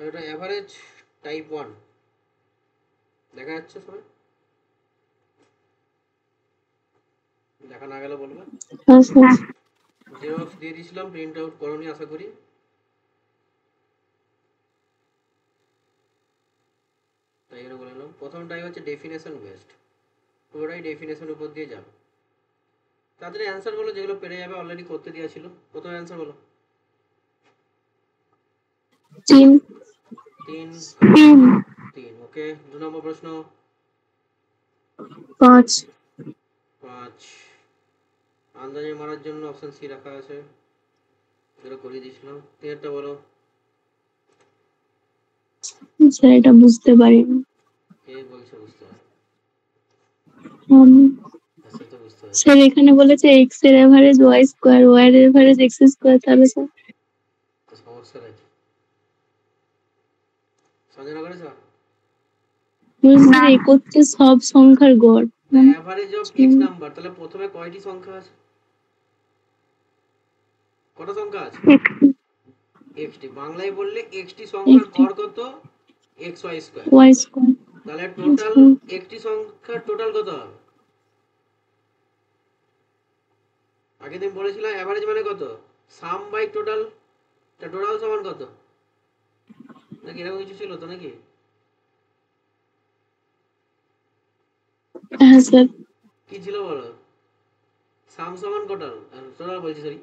এটা average type 1 দেখা যাচ্ছে সবাই? দেখা না গেলে বলবে। জেরক্স দিয়ে দিয়েছিলাম, প্রিন্ট আউট করোনি আশা করি। তাই জন্য বলে নিলাম। প্রথমটাই হচ্ছে ডেফিনেশন বেসড, পুরোটাই ডেফিনেশনের উপর দিয়ে যাবে। তাদের অ্যান্সার বলো যেগুলো পেরে যাবে, অলরেডি করতে দেওয়া ছিল। প্রথম অ্যান্সার বলো। 3 3 3 ওকে। 2 নম্বর প্রশ্ন। 5 5 আন্দাজে মারার জন্য অপশন সি রাখা আছে, যেটা করিয়ে দিয়েছিলাম। 3 বলো। স্যার এটা বুঝতে পারিনি। কে বলছে বুঝতে পারে? আমি সে তো বুঝতে পারছি। স্যার এখানে বলেছে x এর এভারেজ y স্কয়ার, y এর এভারেজ x স্কয়ার, তাহলে স্যার তো সমস্যা নাকি? সঞ্জনা করেছ? স্যার একত্রে সব সংখ্যার গড়। The average of x number, তাহলে প্রথমে কয়টি সংখ্যা আছে? কটা সংখ্যা আছে? এক্সটি। বাংলায় বললে এক্সটি সংখ্যার গড় কত? X Y square. y square তাহলে টোটাল একটি সংখ্যার টোটাল কত হবে? আগের দিন বলেছিলাম অ্যাভারেজ মানে কত? সাম বাই টোটাল। টোটাল সমান কত? নাকি এরকম কিছু ছিল তো নাকি? হ্যাঁ স্যার। কি ছিল বলো? সাম সমান টোটাল, টোটাল বলছি সরি।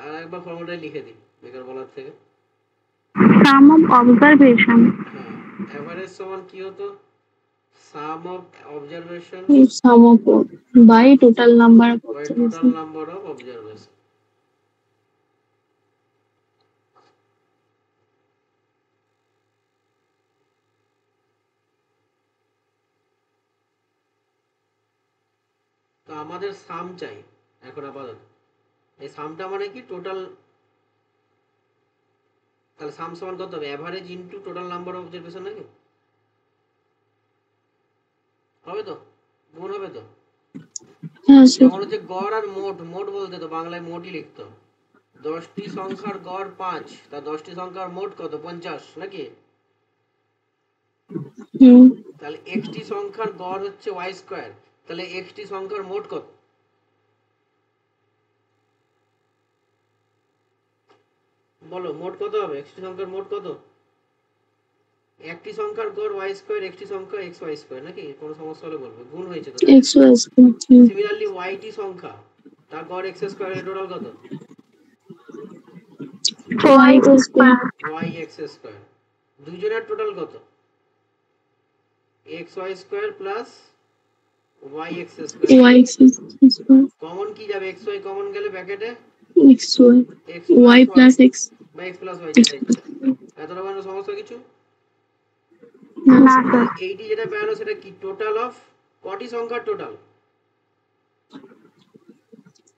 আর একবার ফর্মুলাটাই লিখে দিই বেকার বলার থেকে। Sum of observation. হ্যাঁ, অ্যাভারেজ সমান কি হতো? Sum of observation sum of by total number of by total observation. Number of observation. তো আমাদের সাম চাই এখন আপাতত। এই সামটা মানে কি? টোটাল। তাহলে সাম সমান কত হবে? Average into total number of observation নাকি? হবে তো? গুণ হবে তো? হ্যাঁ স্যার। যখন হচ্ছে গড় আর মোট, মোট বলতে তো বাংলায় মোটই লিখতো। 10টি সংখ্যার গড় 5, তা 10টি সংখ্যার মোট কত? 50 নাকি? তাহলে এক্সটি সংখ্যার গড় হচ্ছে ওয়াই স্কয়ার, তাহলে এক্সটি সংখ্যার মোট কত? বলো মোট কত হবে? এক্সটি সংখ্যার মোট কত? একটি সংখ্যার গড় ওয়াই স্কয়ার, একটি সংখ্যা এক্স ওয়াই স্কয়ার নাকি? কোনো সমস্যা হলে বলবে। গুণ হয়েছে তো তাই না? X Y square. সিমিলারলি ওয়াইটি সংখ্যা, তার গড় এক্স স্কয়ার, এর টোটাল কত? Y square. Y x square. দুইজনের টোটাল কত? X Y square plus y x square. Y x square. Common কি যাবে? এক্স ওয়াই কমন গেলে ব্র্যাকেটে x y, x y plus y plus x. বা x plus y যেটা ইচ্ছা। এতটা কোনো সমস্যা কিছু? না স্যার। এইটি যেটা বেরোলো সেটা কি? টোটাল অফ কটি সংখ্যার টোটাল?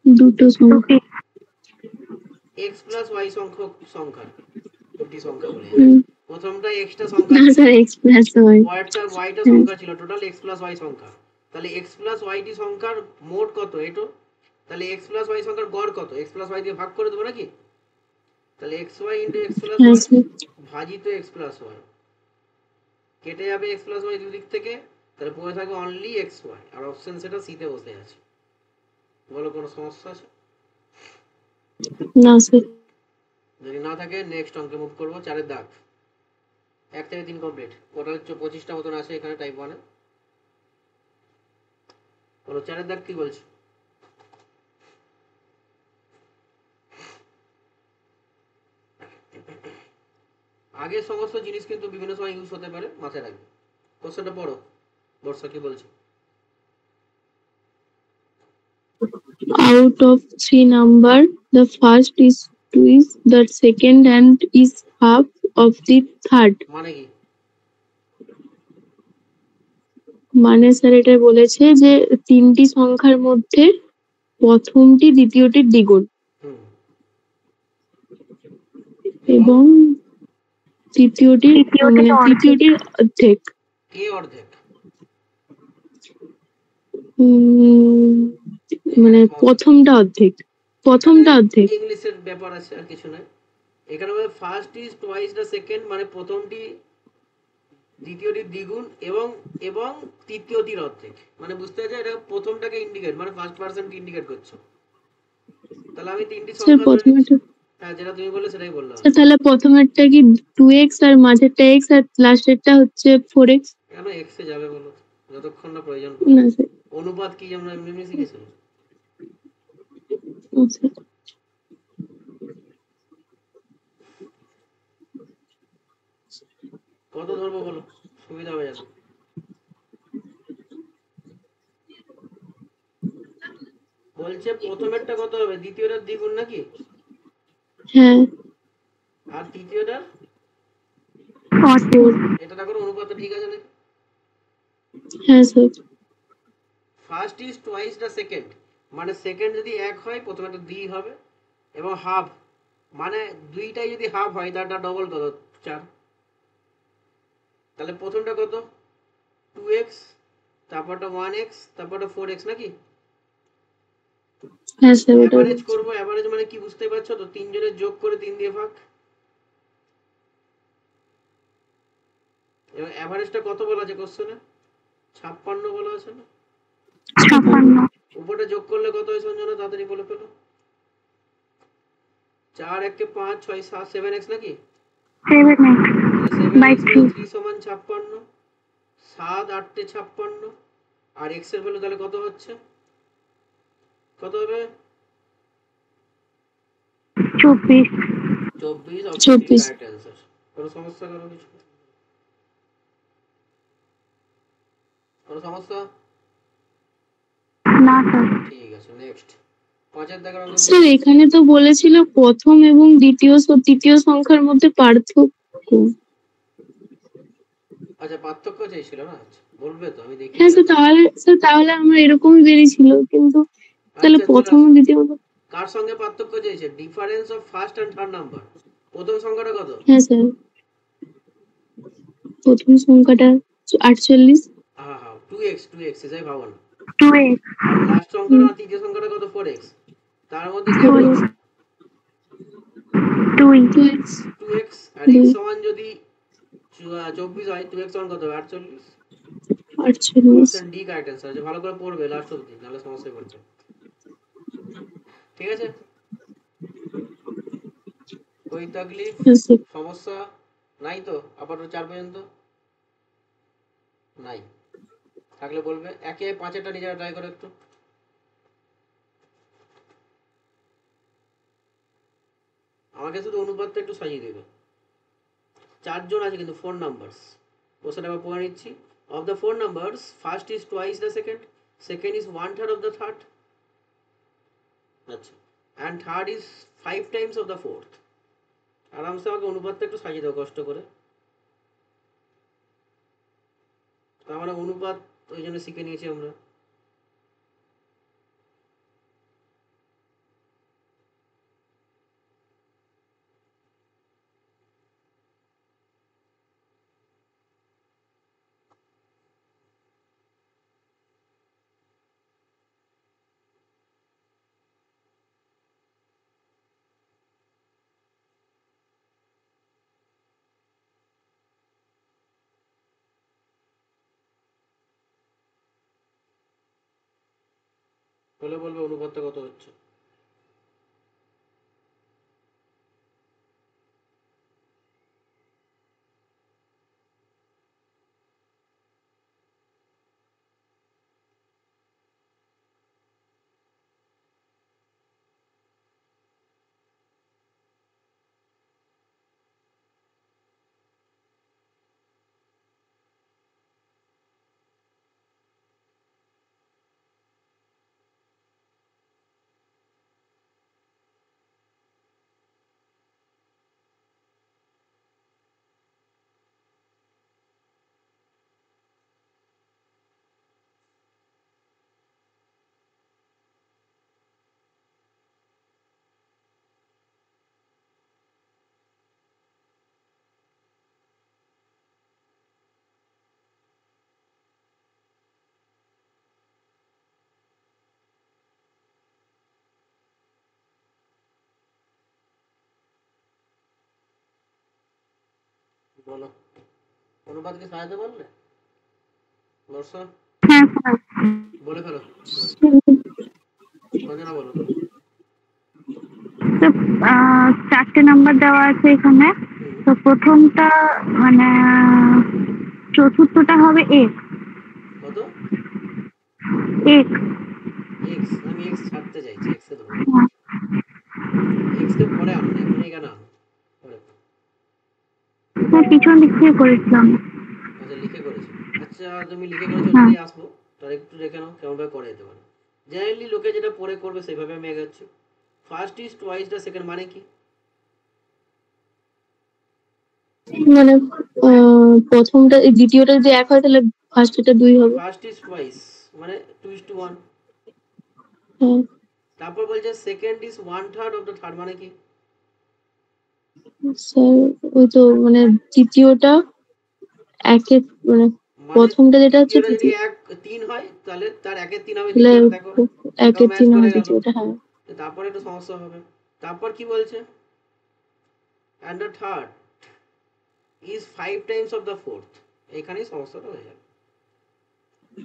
দুটো সংখ্যা। এক্স প্লাস ওয়াই সংখ্যক সংখ্যার দুটি সংখ্যা বলে যাবে। প্রথমটা এক্সটা সংখ্যা না ছিল, স্যার, এক্স প্লাস ওয়াই। পরেরটা ওয়াইটা সংখ্যা ছিল, টোটাল এক্স প্লাস ওয়াই সংখ্যা। তাহলে এক্স প্লাস ওয়াইটি সংখ্যার মোট কত এটো? তাহলে এক্স প্লাস ওয়াই সংখ্যার গড় কত? এক্স প্লাস ওয়াই দিয়ে ভাগ করে দেবো নাকি? তাহলে X Y into X plus হ্যাঁ ওয়াই স্যার। ভাজিত এক্স প্লাস ওয়াই। কেটে যাবে এক্স প্লাস ওয়াই দুদিক থেকে, তাহলে পড়ে থাকবে অনলি এক্স ওয়াই। আর অপশন সেটা সিতে বসে আছে। বলো কোনো সমস্যা আছে? না স্যার। যদি না থাকে নেক্সট অঙ্কে মুভ করবো। 4-এর দাগ। 1 থেকে 3 কমপ্লিট। টোটাল 25টা মতন আছে এখানে টাইপ 1-এ। বলো 4-এর দাগ কি বলছে? আগের সমস্ত জিনিস কিন্তু বিভিন্ন সময় ইউজ হতে পারে, মাথায় রাখবে। কোশ্চেনটা পড়ো। বর্ষা কি বলছে? Out of three number, the first is 2, is the second, and is half of the third. মানে কি? মানে স্যার এটা বলেছে যে তিনটি সংখ্যার মধ্যে প্রথমটি দ্বিতীয়টির দ্বিগুণ হুম। এবং তৃতীয়টির মানে তৃতীয়টির অর্ধেক। কে অর্ধেক? মানে প্রথমটা অর্ধেক। প্রথমটা অর্ধেক। ইংলিশের ব্যাপার আছে, আর কিছু নয়। এখানে হবে first is twice the second, মানে প্রথমটি দ্বিতীয়টির দ্বিগুণ এবং এবং তৃতীয়টির অর্ধেক, মানে বুঝতে পারছো এটা প্রথমটাকে ইন্ডিকেট, মানে ফার্স্ট পার্সনকে ইন্ডিকেট করছো। তাহলে আমি তিনটি স্যার সংখ্যা ধরে নিচ্ছি। প্রথমেরটা, হ্যাঁ, যেটা তুমি বললে সেটাই বললাম স্যার আমি। তাহলে প্রথমেরটা কি 2x আর মাঝেরটা x আর লাস্টেরটা হচ্ছে 4x? কেন এক্সে যাবে বলো তো? যতক্ষণ না প্রয়োজন পড়ে। না স্যার। অনুপাত কি আমরা এমনি এমনি শিখেছিলাম? ও স্যার। কত ধরবো বলো, সুবিধা হবে যাতে। বলছে প্রথমেরটা কত হবে, দ্বিতীয়টার দ্বিগুণ নাকি? হ্যাঁ। আর তৃতীয়টার? 4। এটা দেখো অনুপাত ঠিক আছে নাকি? হ্যাঁ sir. First is twice the second, মানে সেকেন্ড যদি এক হয় প্রথমেটা দুই হবে, এবং হাফ মানে দুইটাই যদি হাফ হয় তারটা ডবল কত, 4। তাহলে প্রথমটা কত, 2x, তারপরটা 1x, তারপরটা 4x নাকি? হ্যাঁ স্যার ওটা অ্যাভারেজ বলছি। করবো, অ্যাভারেজ মানে কি বুঝতে পারছো তো, তিনজনের যোগ করে 3 দিয়ে ভাগ। এবার অ্যাভারেজটা কত বলা আছে কোশ্চেনে? 56 বলা আছে না? 56। উপরটা যোগ করলে কত হয় সঞ্জনা, তাড়াতাড়ি বলে ফেলো। 4 একে 5, 6 7, 7x নাকি? 7x তাহলে by 7x বাই 3. 3 সমান 56, 7 8 56, আর x এর ভ্যালু তাহলে কত হচ্ছে, কত হবে? 24. 24, অপশন ডি 24। Correct answer. কোনো সমস্যা, কোনো কিছু, কোনো সমস্যা? না স্যার। ঠিক আছে, নেক্সট। পাঁচের দাগের অঙ্কে স্যার বলছে এখানে তো বলেছিল প্রথম এবং তৃতীয় সংখ্যার মধ্যে পার্থক্য। আচ্ছা, পার্থক্য চাইছিল না? আচ্ছা, বলবে তো, আমি দেখিয়ে হ্যাঁ দিলে স্যার, তো। তাহলে আমার এরকমই বেরিয়েছিল, কিন্তু তাহলে আচ্ছা চলে প্রথম আসো, ও দ্বিতীয়। কার সঙ্গে পার্থক্য চাইছে, difference of first and third number. প্রথম সংখ্যাটা কত? হ্যাঁ স্যার, প্রথম সংখ্যাটা 48। হ্যাঁ হ্যাঁ, 2x এটাই ভাবো না। 2x. আর লাস্ট সংখ্যাটা, তৃতীয় সংখ্যাটা কত, 4x। তার মধ্যে কি হবে, 4x. 2. 2x। 2x। আর x 2। সমান যদি 24 হয়, 2x সমান কত হবে, 48। 48। অপশন ডি কারেক্ট অ্যান্সার আছে, ভালো করে পড়বে লাস্ট অবধি, নাহলে সমস্যায় পড়বে। ঠিক আছে, কোই তাকলিফ, হ্যাঁ স্যার। সমস্যা নাই তো আপাতত 4 পর্যন্ত? নাই, থাকলে বলবে। একে পাঁচেরটা নিজেরা ট্রাই করো একটু। আমাকে শুধু অনুপাতটা একটু সাজিয়ে দেবে। চারজন আছে কিন্তু 4 নাম্বারস। কোশ্চেন আবার পড়ে নিচ্ছি। Of the 4 numbers, first is twice the second, second is 1/3 of the third, আচ্ছা, and third is 5 times of the fourth. আরামসে আমাকে অনুপাতটা একটু সাজিয়ে দাও কষ্ট করে। তার মানে অনুপাত ওই জন্য শিখে নিয়েছি আমরা। বলে বলবে অনুপাতটা কত হচ্ছে। বলো, অনুপাতকে সাজাতে পারলে? বর্ষা, হ্যাঁ স্যার। বলে ফেলো। সঞ্জনা বলো। তো 4টে নাম্বার দেওয়া আছে এখানে। হুম, তো প্রথমটা মানে চতুর্থটা হবে এক। কত? এক। এক্স? আমি এক্স ছাড়তে চাইছি, এক্স কে ধরবো। এক্স কে পরে আনো না, এখনই কেন আনো? পরে। স্যার পিছন দিক থেকে করেছিলাম। আচ্ছা, লিখে করেছো। আচ্ছা, তুমি লিখে করেছো, হ্যাঁ। ওটাতেই আসবো। তার একটু দেখে নাও কেমন ভাবে করে যেতে পারে। জেনারেলি লোকে যেটা পরে করবে সেভাবে আমি এগাচ্ছি। First is twice the second মানে কি? মানে প্রথমটা দ্বিতীয়টা যদি এক হয় তাহলে ফার্স্টটা 2 হবে। ফার্স্ট ইজ টোয়াইস মানে 2:1। হ্যাঁ তারপর বলছে second is 1/3 of the third মানে কি? স্যার, ওই তো মানে দ্বিতীয়টা একের মানে মানে প্রথমটা যেটা হচ্ছে তৃতীয়টা যদি তৃতীয়, 3 হয় তাহলে তার 1/3 হবে তাহলে দ্বিতীয়টা, দেখো। এটাও একের ম্যাচ 3 করে হয় গেল। দ্বিতীয়টা। হ্যাঁ তারপরে একটু সমস্যা হবে। তারপর কি বলছে? And the third is 5 times of the fourth. এখানেই সমস্যাটা হয়ে যাবে।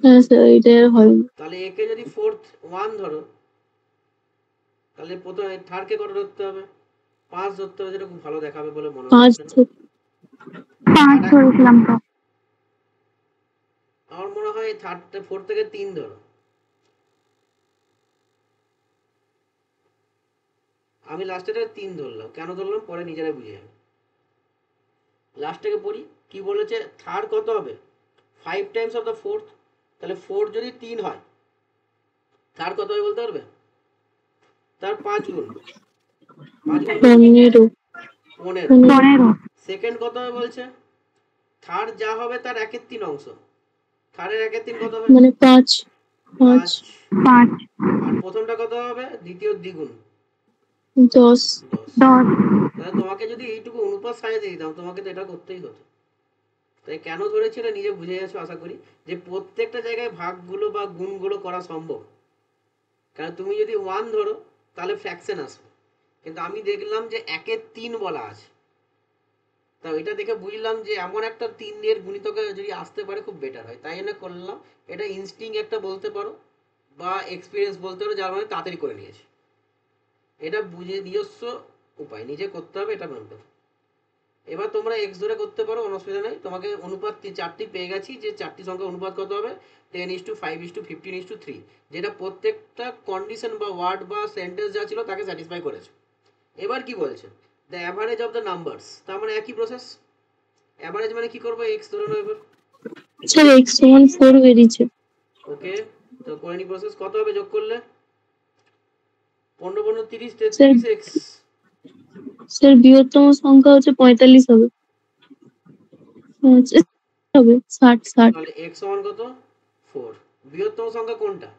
হ্যাঁ স্যার, এটা আর হয় না। তাহলে একে যদি ফোর্থ 1 ধরো, তাহলে প্রথমে থার্ডকে কত ধরতে হবে? 5 ধরতে হবে, যেটা খুব ভালো দেখাবে বলে মনে 5 হচ্ছে না। 5 আর ধরেছিলাম তো। আমার মনে হয় থার্ড ফোর্থ থেকে 3 ধরো। আমি লাস্টেটা 3 ধরলাম, কেন ধরলাম পরে নিজেরাই বুঝে যাবে। লাস্টটাকে পড়ি। কি বলেছে? থার্ড কত হবে? 5 টাইমস অফ দ্য ফোর্থ। তাহলে ফোর্থ যদি 3 হয়, থার্ড কত হবে বলতে পারবে? তার 5 গুণ। 5 গুণ কত? 15 15। 15। সেকেন্ড কত হবে বলছে? থার্ড যা হবে তার 1/3 অংশ। থার্ডের 1/3 কত হবে? মানে 5 5 5। 5। আর প্রথমটা কত হবে? দ্বিতীয় দ্বিগুণ। 10 10। 10। তাহলে তোমাকে যদি এইটুকু অনুপাত সাজিয়ে দিতাম, তোমাকে তো এটা করতেই হতো। তাই কেন ধরেছি এটা নিজে বুঝে গেছো আশা করি, যে প্রত্যেকটা জায়গায় ভাগগুলো বা গুণগুলো করা সম্ভব। কারণ তুমি যদি 1 ধরো তাহলে ফ্র্যাকশন আসবে, কিন্তু আমি দেখলাম যে 1/3 বলা আছে। তা এটা দেখে বুঝলাম যে এমন একটা 3 এর গুণিতকে যদি আসতে পারে খুব বেটার হয়, তাই জন্য করলাম। এটা ইনস্টিং একটা বলতে পারো, বা এক্সপিরিয়েন্স বলতে পারো, যার মানে তাড়াতাড়ি করে নিয়েছে। এটা বুঝে নিজস্ব উপায়, নিজে করতে হবে, এটা মেন কথা। এবার তোমরা এক্স ধরে করতে পারো, কোনো অসুবিধা নেই। তোমাকে অনুপাত 4টি পেয়ে গেছি, যে 4টি সংখ্যা অনুপাত কত হবে? 10:5:15:3, যেটা প্রত্যেকটা কন্ডিশন বা ওয়ার্ড বা সেন্টেন্স যা ছিল তাকে স্যাটিসফাই করেছে। এবার কি বলছে? The average of the numbers, তার মানে একই প্রসেস। অ্যাভারেজ মানে কি করবো? এক্স ধরে নাও এবার। স্যার, x সমান 4 বেরিয়েছে। ওকে, তো করে নি প্রসেস। কত হবে যোগ করলে? 15 15 30 স্যার 33 এক্স। স্যার বৃহত্তম সংখ্যা হচ্ছে 45 হবে। আচ্ছা, হবে 60। তাহলে এক্স সমান কত? 4। বৃহত্তম সংখ্যা কোনটা?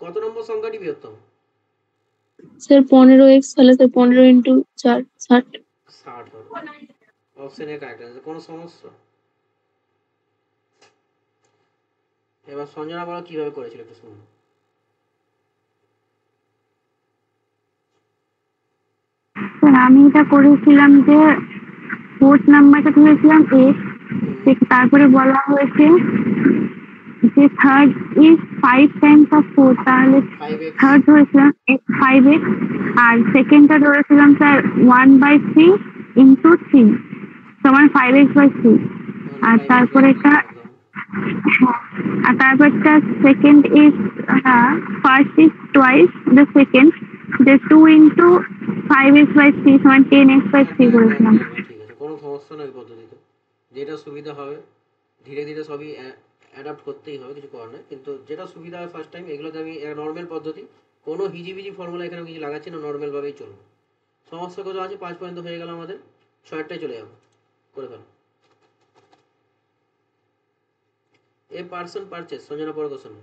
কত নম্বর সংখ্যাটি বৃহত্তম? স্যার 15x, তাহলে স্যার 15 ইন্টু 4 60। 60 হবে। অপশনের কারেক্ট আছে, কোনো সমস্যা? এবার সঞ্জনা বলো কিভাবে করেছিল, একটু শুনুন। স্যার আমি এটা করেছিলাম যে ফোর্থ নাম্বারটা ধরেছিলাম এক। হুম, তারপরে বলা হয়েছে যে থার্ড ইজ 5 টাইমস অফ 4, তাহলে 5x। থার্ড ধরেছিলাম 5x। হুম, আর সেকেন্ডটা ধরেছিলাম স্যার 1/3 ইন্টু 3 সমান 5x/3। তাহলে আর 5x/3 তারপরেটা একদম। আর তারপরটা second is first is twice the second, যে 2 ইন্টু 5x/3 সমান 10x/3 একদম একদম করেছিলাম। একদম একদম ঠিক আছে, কোনো সমস্যা নয় পদ্ধতিতে। যেটা সুবিধা হবে, ধীরে ধীরে সবই অ্যাডাপ্ট করতেই হবে, কিছু করার নেই। কিন্তু যেটা সুবিধা হয় ফার্স্ট টাইম, এগুলোতে আমি নর্মাল পদ্ধতি, কোনো হিজিবিজি ফর্মুলা এখানে কিছু লাগাচ্ছি না, নর্মালভাবেই চলবে। সমস্যা কত আছে? 5 পর্যন্ত হয়ে গেল আমাদের, 6টায় চলে যাবো। করে ফেলো। এ পার্সন পারচেস, সঞ্জনা পড়ো question.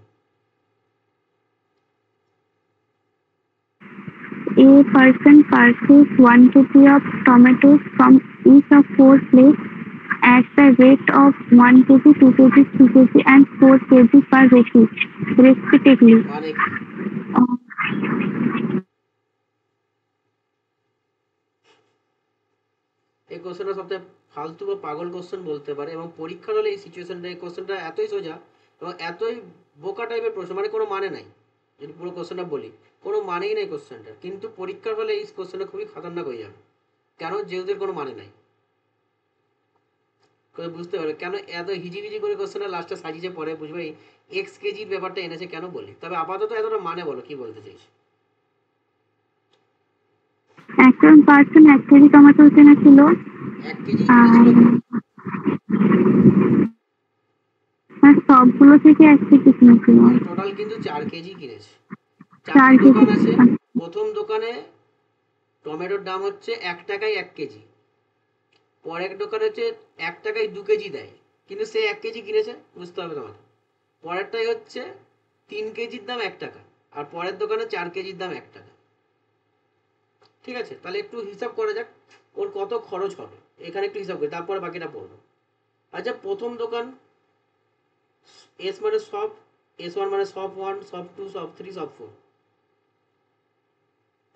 A person purchased 1 kg of tomatoes from each of 4 places at the rate of 1 kg, 2 kg, 3 kg, and 4 kg per receipt, respectively. মানে কি? Uh, এই কোশ্চেনটা সবথেকে ফালতু বা পাগল কোশ্চেন বলতে পারে, এবং পরীক্ষার হলে এই সিচুয়েশনটা, এই কোশ্চেনটা এতই সোজা এবং এতই বোকা টাইপের প্রশ্ন, মানে কোনো মানে নাই। যদি পুরো কোশ্চেনটা বলি, কোনো মানেই নেই কোশ্চেনটা, কিন্তু পরীক্ষার হলে এই কোশ্চেনটা খুবই খতরনাক হয়ে যাবে। কেন? যেহেতু এর কোনো মানে নাই। বুঝতে পারবে কেন এত হিজিবিজি করে কোশ্চেনটা লাস্টে সাজিয়েছে, পরে বুঝবে এক্স কেজির ব্যাপারটা এনেছে কেন বলি। তবে আপাতত এতটা মানে বলো কি বলতে চাইছি। একজন পার্সন 1 কেজি টমেটো কিনেছিল 1 কেজি আর কিনেছিল কেন? আর সবগুলো থেকে 1 কেজি কিনেছিল। টোটাল কিন্তু 4 কেজি কিনেছে। 4 চারটি কেজি। দোকান আছে। প্রথম দোকানে টমেটোর দাম হচ্ছে 1 টাকায় 1 কেজি। পরের দোকানে হচ্ছে 1 টাকায় 2 কেজি দেয়, কিন্তু সে 1 কেজি কিনেছে, বুঝতে হবে তোমাকে। পরেরটাই হচ্ছে 3 কেজির দাম 1 টাকা, আর পরের দোকানে 4 কেজির দাম 1 টাকা। ঠিক আছে, তাহলে একটু হিসাব করা যাক ওর কত খরচ হবে। এখানে একটু হিসাব করি, তারপরে বাকিটা পড়বো। আচ্ছা, প্রথম দোকান এস মানে সব, S1 মানে সব 1, সব 2, সব 3, সব 4।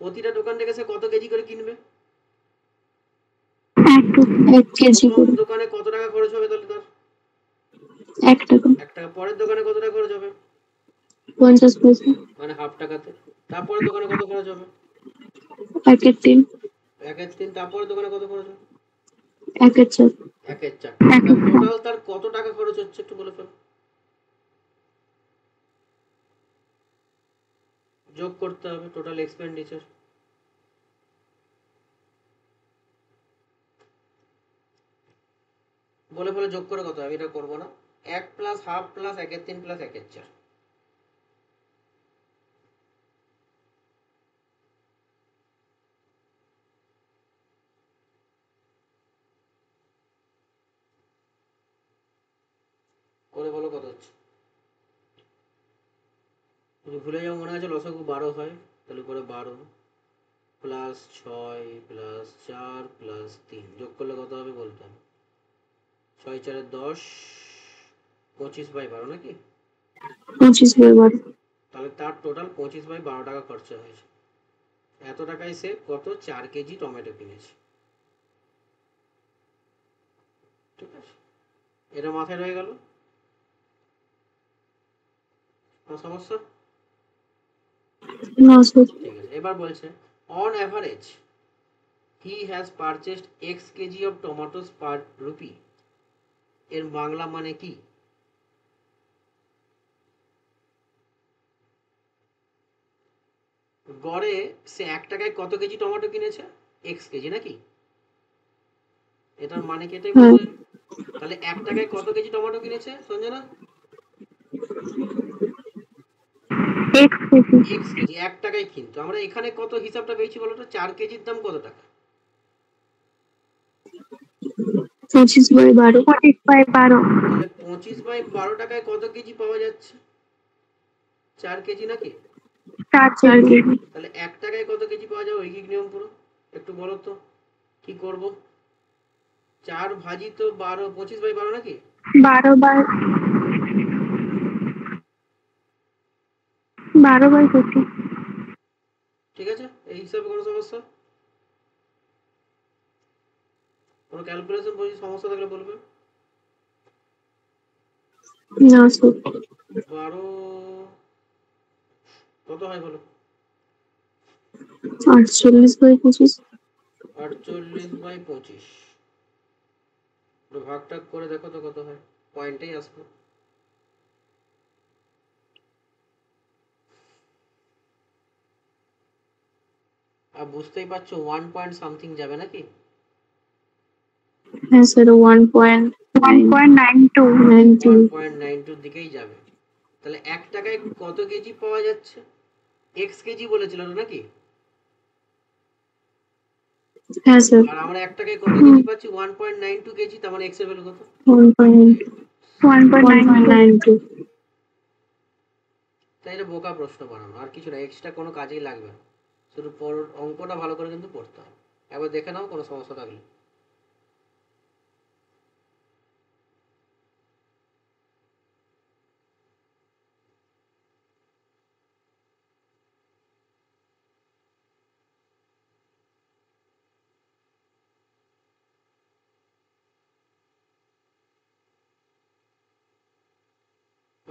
প্রতিটা দোকান থেকে সে কত কেজি করে কিনবে? 1 কেজি প্রথম করে। দোকানে কত টাকা খরচ হবে তাহলে তার? 1 টাকা। 1 টাকা। পরের দোকানে কত টাকা খরচ হবে? 50 পয়সা। মানে হাফ টাকাতে। তারপরের দোকানে কত খরচ হবে? 1-এর 3। 1/3। তারপরের দোকানে কত খরচ হবে? 1-এর 4। 1/4। তার টোটাল তার কত টাকা খরচ হচ্ছে একটু বলে ফেল। যোগ করতে হবে টোটাল এক্সপেন্ডিচার। বলে ফেলে যোগ করে কত? আমি এটা করবো না। 1 প্লাস হাফ প্লাস 1/3 প্লাস 1/4। করে বলো কত হচ্ছে। যদি ভুলে যাও, মনে আছে লসাগু 12 হয়, তাহলে করে 12 প্লাস 6 প্লাস 4 প্লাস 3 যোগ করলে কত হবে বলতে হবে। 6 4 10, 25/12 নাকি? 25/12। তাহলে তার টোটাল 25/12 টাকা খরচা হয়েছে। এত টাকায় সে কত 4 কেজি টমেটো কিনেছে। ঠিক আছে, এটা মাথায় রয়ে গেল। কোনো সমস্যা? না স্যার। ঠিক আছে, এবার বলছে on average he has purchased x KG of tomatoes per rupee. এর বাংলা মানে কি? গড়ে সে 1 টাকায় কত কেজি টমেটো কিনেছে? এক্স কেজি নাকি? এটার মানে কি? এটাই হ্যাঁ। বলতে হবে। তাহলে 1 টাকায় কত কেজি টমেটো কিনেছে সঞ্জনা? 1 কেজি। এক্স কেজি 1 টাকায়। কিন্তু আমরা এখানে কত হিসাবটা পেয়েছি বলতো? 4 কেজির দাম কত টাকা? 25/12। 25/12। তাহলে 25/12 টাকায় কত কেজি পাওয়া যাচ্ছে? 4 কেজি নাকি? 4 4 কেজি। কেজি। তাহলে 1 টাকায় কত কেজি পাওয়া যাবে? ঐকিক নিয়ম পুরো একটু বলো তো, কি করব? 4 ভাজিত 12, 25/12 নাকি? 12/25। ঠিক আছে, এই হিসাবে কোনো সমস্যা? কোনো ক্যালকুলেশন বলছি সমস্যা থাকলে বলবে। না স্যার। 12 কত হয় বলো? 48/25। 48/25। ভাগ টাগ করে দেখো তো কত হয়, পয়েন্টেই আসবে। আর বুঝতেই পারছো 1 পয়েন্ট সামথিং যাবে নাকি? হ্যাঁ স্যার, 1.92। 1.92 দিকেই যাবে। তাহলে 1 টাকায় কত কেজি পাওয়া যাচ্ছে? এক্স কেজি বলেছিল তো নাকি? হ্যাঁ স্যার। আর আমরা 1 টাকায় কত কেজি পাচ্ছি? 1.92 কেজি। তার মানে এক্স এর ভ্যালু কত? 1.92। 1.92। তাই এটা বোকা প্রশ্ন বানানো, আর কিছু না, এক্সট্রা কোনো কাজেই লাগবে না। শুধু অঙ্কটা ভালো করে কিন্তু পড়তে হবে। একবার দেখে নাও কোনো সমস্যা থাকলে।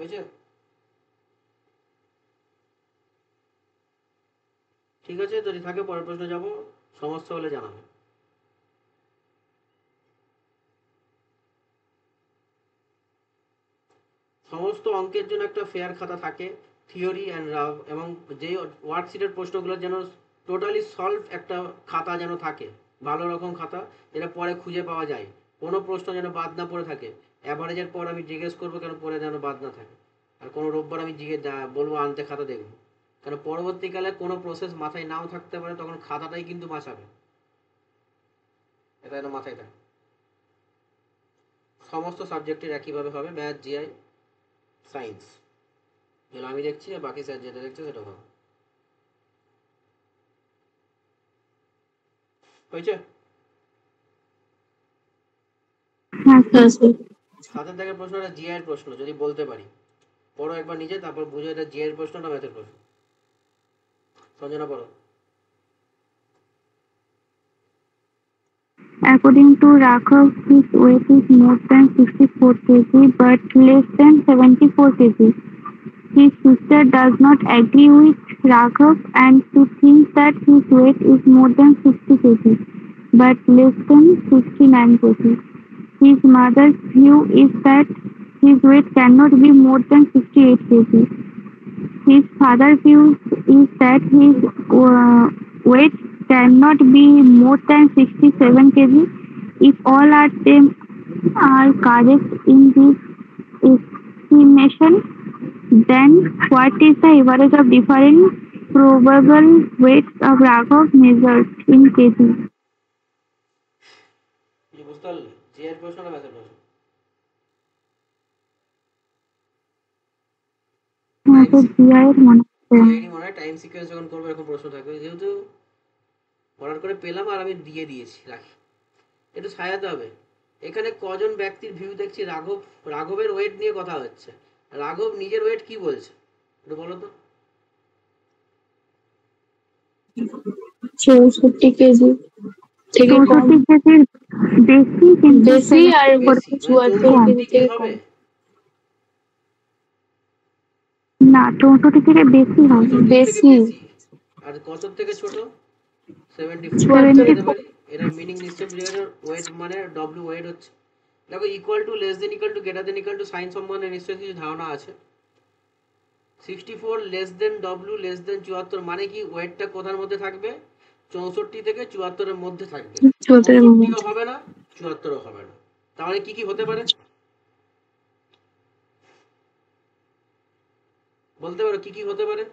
হয়েছে? ঠিক আছে, যদি থাকে পরের প্রশ্ন যাব, সমস্যা হলে জানাবে। সমস্ত অঙ্কের জন্য একটা ফেয়ার খাতা থাকে, থিওরি অ্যান্ড রাফ, এবং যেই ওয়ার্কশিটের প্রশ্নগুলো যেন টোটালি সলভ একটা খাতা যেন থাকে, ভালো রকম খাতা, যেটা পরে খুঁজে পাওয়া যায়, কোনো প্রশ্ন যেন বাদ না পড়ে থাকে। অ্যাভারেজের পর আমি জিজ্ঞেস করবো কেন, পরে যেন বাদ না থাকে। আর কোনো রোববার আমি বলবো আনতে খাতা দেখবো, কারণ পরবর্তীকালে কোনো প্রসেস মাথায় নাও থাকতে পারে, তখন খাতাটাই কিন্তু বাঁচাবে। এটা যেন মাথায় থাকে। সমস্ত সাবজেক্টের একইভাবে হবে, ম্যাথ, জিআই, সায়েন্স, যেটা আমি দেখছি আর বাকি স্যার যেটা দেখছে সেটা ভালো হয়েছে। হ্যাঁ হ্যাঁ স্যার। হাতের দাগের প্রশ্নটা জিআই এর প্রশ্ন, যদি বলতে পারি পড়ো একবার নিজে, তারপর বুঝো এটা জিআই এর প্রশ্ন না ম্যাথের প্রশ্ন। সঞ্জনা পড়ো। According to Raghav, his weight is more than 64 kg but less than 74 kg. His sister does not agree with Raghav and she thinks that his weight is more than 60 kg but less than 69 kg. His mother's view is that his weight cannot be more than 68 kg. His father's view is that his weight cannot be more than 67 kg. If all are them are correct in this estimation, then what is the average of different probable weights of Raghav measured in kg? কিছু বুঝতে পারলে? GI এর প্রশ্ন না ম্যাথের প্রশ্ন? আমাকে জিআইয়ের মনে হচ্ছে জিআইডি মনে হয় টাইম সিকোয়েন্স যখন করবো এরকম প্রশ্ন থাকবে, যেহেতু অর্ডার করে পেলাম আর আমি দিয়ে দিয়েছি, রাখি, একটু সাজাতে হবে। এখানে কজন ব্যক্তির ভিউ দেখছি? রাঘবের ওয়েট নিয়ে কথা হচ্ছে। রাঘব নিজের ওয়েট কি বলছে একটু বলো তো। 64 কেজি থেকে কম, 64 কেজির বেশি কিন্তু বেশি আর বেশি মানে 74 64 কেজি কি থেকে হবে? কম। না 64 থেকে বেশি হবে 64 থেকে বেশি। বেশি। আর কত থেকে ছোট? 74 74 যেতে পারি। এটার মিনিং নিশ্চয়ই বুঝে গেছো, ওয়েট মানে ডব্লিউ ওয়েট হচ্ছে। দেখো equal to, less than equal to, greater than equal to sign সম্বন্ধে নিশ্চয়ই কিছু ধারণা আছে। 64 less than W less than 74 মানে কি ওয়েটটা কোথার মধ্যে থাকবে? 64 থেকে 74 মধ্যে থাকবে। 74 64ও হবে না, 74ও হবে না। তার মানে কি কি হতে পারে বলতে পারো? কি কি হতে পারে?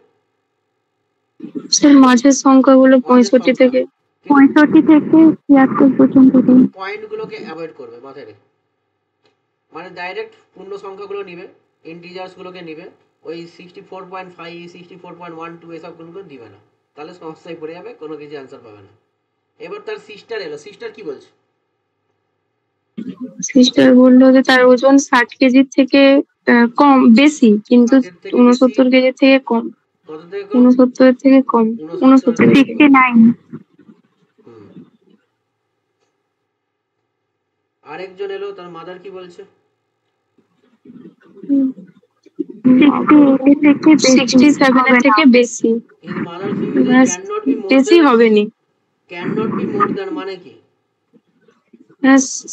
স্যার মাঝের সংখ্যাগুলো মাঝের 65 সংখ্যা। থেকে 65 থেকে 76 পর্যন্ত দিন। পয়েন্টগুলোকে অ্যাভয়েড করবে, মাথায় রেখে। মানে ডাইরেক্ট পূর্ণ সংখ্যাগুলো নিবে, ইন্টিজার্সগুলোকে নিবে, ওই 64.5 64.12 এসব কোনগুলো দিবে না, তাহলে সমস্যায় পড়ে যাবে, কোনো কিছু অ্যান্সার পাবে না। এবার তার সিস্টার এলো, সিস্টার কি বলছে? সিস্টার বললো যে তার ওজন 60 কেজির থেকে কম, বেশি কিন্তু 60 থেকে বেশি। 69 কেজির থেকে কম। কত থেকে কম? 69 থেকে কম। 69 থেকে 69 হুম। আরেকজন এলো, তার মাদার কি বলছে? 68 থেকে বেশি 67 হবে এর না। থেকে বেশি। ইজ মাদার ভিউ ইজ ব্যাস, ক্যান নট বি মোর বেশি দ্যান, হবেনি। Can not be more than মানে কি?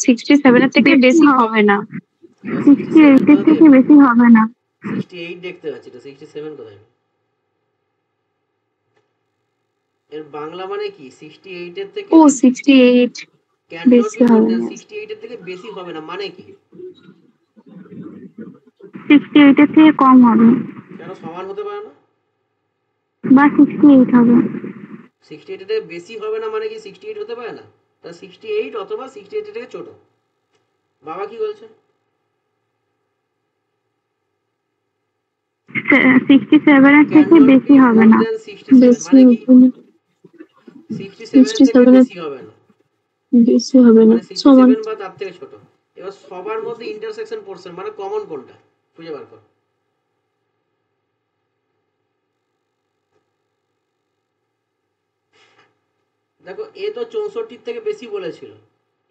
67 এর থেকে বেশি হবে না। 67 68 থেকে বেশি হবে না। 68 দেখতে পাচ্ছি তো, 67 কোথায়? এর বাংলা মানে কি? 68 এর থেকে ও 68 ক্যান নট বেশি বি মোর হবে দ্যান, না। 68 এর থেকে বেশি হবে না মানে কি? 68 এর থেকে কম হবে কেন সমান হতে পারে না? বা 68 হবে। 68 এর থেকে বেশি হবে না মানে কি 68 হতে পারে না? তা 68 অথবা 68 এর থেকে ছোট। বাবা কি বলছে? 67 এর ক্যান থেকে নট বেশি বি হবে মোর না। দ্যান 67 বেশি মানে কি? হবে না। 67 এর থেকে 67 এর বেশি হবে না বেশি হবে না, মানে সমান। 67 বা তার থেকে ছোট। এবার সবার মধ্যে ইন্টারসেকশন পোরশন মানে কমন কোনটা খুঁজে বার কর। দেখো এ তো 64 থেকে বেশি বলেছিল,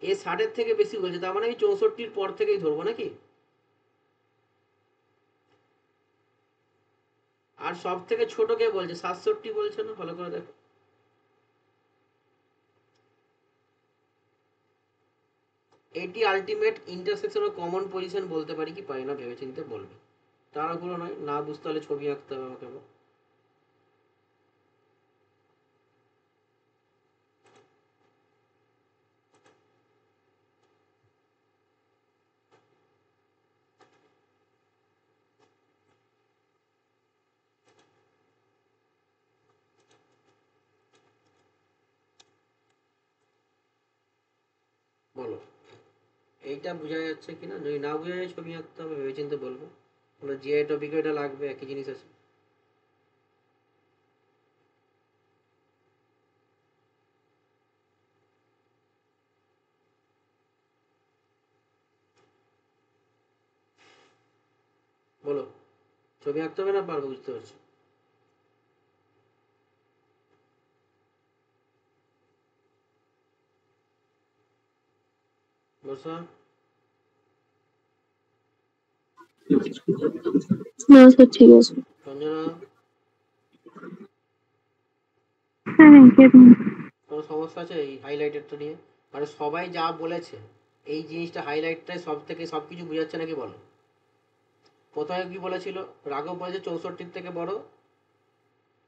এ 60 থেকে বেশি বলেছে, তার মানে আমি 64 পর থেকেই ধরবো নাকি? সব থেকে ছোট কে বলছে? 67 বলছে না, ভালো করে দেখো। এটি আলটিমেট ইন্টারসেকশন ও কমন পজিশন বলতে পারি কি পারি না ভেবেচিন্তে বলবে, তাড়াহুড়ো নয়, না বুঝতে হলে ছবি আঁকতে হবে আমাকে। বলো এইটা বোঝা যাচ্ছে কিনা, যদি না বোঝা যায় ছবি আঁকতে হবে, ভেবেচিন্তে বলবো। বলো জিআই টপিকে এটা লাগবে, একই জিনিস আছে। বলো ছবি আঁকতে হবে না পারবো, বুঝতে পারছি। বসা না স্যার ঠিক আছে। সঞ্জনা স্যার কোনো সমস্যা আছে এই হাইলাইটেডটা নিয়ে? মানে সবাই যা বলেছে এই জিনিসটা হাইলাইটটাই সব থেকে সব কিছু বোঝাচ্ছে নাকি বলো। কোথায় কি বলেছিল? রাঘব বলেছে 64 থেকে বড়,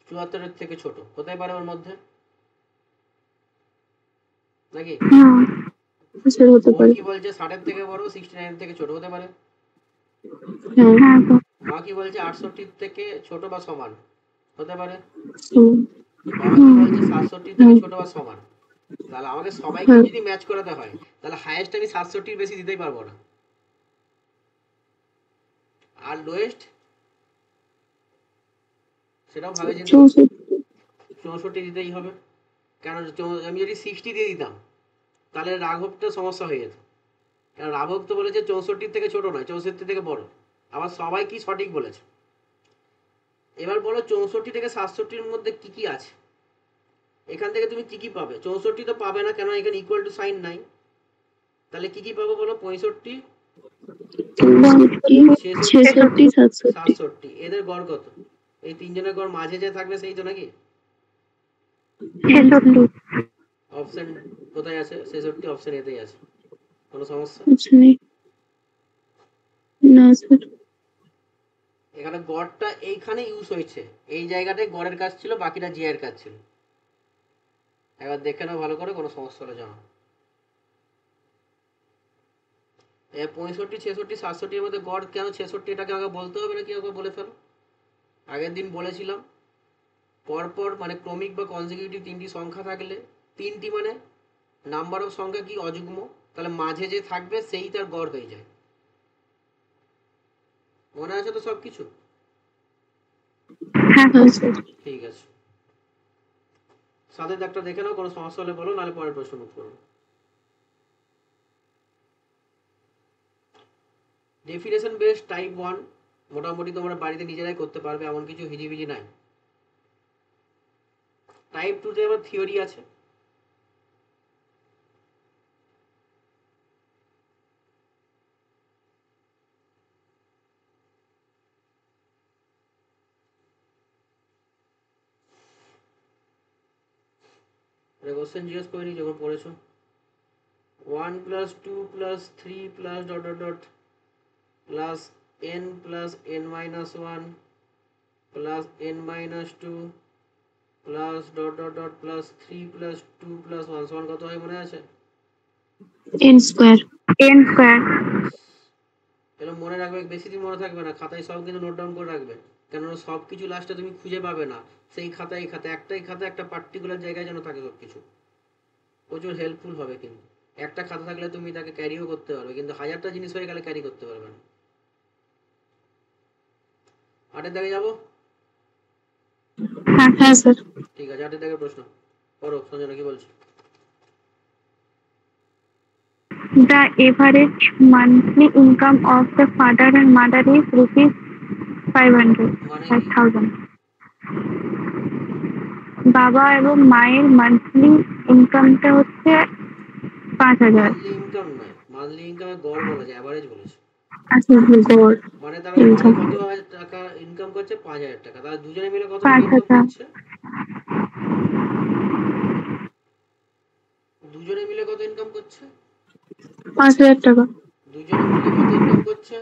74 থেকে ছোট, কোথায় পারে ওর মধ্যে নাকি? স্যার হতে বোন পারে। কি বলছে 60 থেকে বড়, 69 থেকে ছোট, হতে পারে। হ্যাঁ হ্যাঁ মা কি বলছে 68 থেকে ছোট বা সমান, হতে পারে। হুম, বাবা কি বলছে 67 থেকে ছোট বা সমান। তাহলে আমাকে সবাইকে হ্যাঁ যদি ম্যাচ করাতে হয় তাহলে হাইয়েস্ট আমি 67 বেশি দিতেই পারবো না, আর লোয়েস্ট সেটাও ভাবে চিন্তে 64 দিতেই হবে। কেন আমি যদি 60 দিয়ে দিতাম তাহলে রাঘবটা সমস্যা হয়ে যেত, কারণ রাঘব তো বলেছে 64 থেকে ছোট নয়, 64 থেকে বড়। আবার সবাই কি সঠিক বলেছে। এবার বলো 64 থেকে 67-র মধ্যে কি কি আছে, এখান থেকে তুমি কি কি পাবে? 64 তো পাবে না, কেন এখানে ইকুয়াল টু সাইন নাই। তাহলে কি কি পাবো বলো? 65, 66, 67। 67, এদের গড় কত? এই তিনজনের গড় মাঝে যে থাকবে সেই তো নাকি? 66 অপশন কোথায় আছে? 66 অপশন এতেই আছে। কোনো সমস্যা? আচ্ছা নেই না স্যার। এখানে গড়টা এইখানে ইউজ হয়েছে, এই জায়গাটায় গড়ের কাজ ছিল, বাকিটা জি এর কাজ ছিল। একবার দেখে নাও ভালো করে, কোনো সমস্যা হলে জানাও। 65, 66, 67-এর মধ্যে গড় কেন 66 এটাকে আগে বলতে হবে নাকি? আগে বলে ফেলো। আগের দিন বলেছিলাম পরপর মানে ক্রমিক বা কনজিকিউটিভ তিনটি সংখ্যা থাকলে, তিনটি মানে নাম্বার অফ সংখ্যা কি অযুগ্ম, তাহলে মাঝে যে থাকবে সেই তার গড় হয়ে যায়। মনে আছে তো সব কিছু? হ্যাঁ হ্যাঁ স্যার। ঠিক আছে, সাথে একটা দেখে নাও, কোনো সমস্যা হলে বলো, নাহলে পরের প্রশ্ন মুখ করবো। ডেফিনেশন বেস টাইপ 1 মোটামুটি তোমরা বাড়িতে নিজেরাই করতে পারবে, এমন কিছু হিজিবিজি নাই। টাইপ 2-তে আবার থিওরি আছে। কোশ্চেন জিজ্ঞেস করিনি যখন পড়েছো। 1 + 2 + 3 + dot dot dot plus n + n - 1 plus n - 2 plus dot dot dot plus 3 + 2 + 1 সমান কত হয় মনে আছে? n square. n square. এগুলো মনে রাখবে, বেশি দিন মনে থাকবে না, খাতায় সব কিন্তু নোট ডাউন করে রাখবে, কেননা সব কিছু লাস্টে তুমি খুঁজে পাবে না। সেই খাতায় এই খাতা একটাই খাতা, একটা পার্টিকুলার জায়গায় যেন থাকে সব কিছু, প্রচুর হেল্পফুল হবে। কিন্তু একটা খাতা থাকলে তুমি তাকে ক্যারিও করতে পারবে, কিন্তু হাজারটা জিনিস হয়ে গেলে ক্যারি করতে পারবে না। 8-এর দাগে যাবো? হ্যাঁ স্যার। ঠিক আছে, 8-এর দাগের প্রশ্ন পড়ো। সঞ্জনা কি বলছো? The average monthly income of the father and mother is rupees 500 মানে কি? 5000 বাবা এবং মায়ের মান্থলি ইনকামটা হচ্ছে 5000। মান্থলি ইনকাম নয়, মান্থলি ইনকামের গড় বলা যায়, অ্যাভারেজ বলেছে। আচ্ছা গড় মানে তারা মাসে ইনকাম। কত টাকা ইনকাম করছে 5,000 টাকা, তাহলে দুজনে মিলে কত 5,000 ইনকাম করছে? দুজনে মিলে কত ইনকাম করছে? 5,000 টাকা। দুজনে মিলে কত ইনকাম করছে?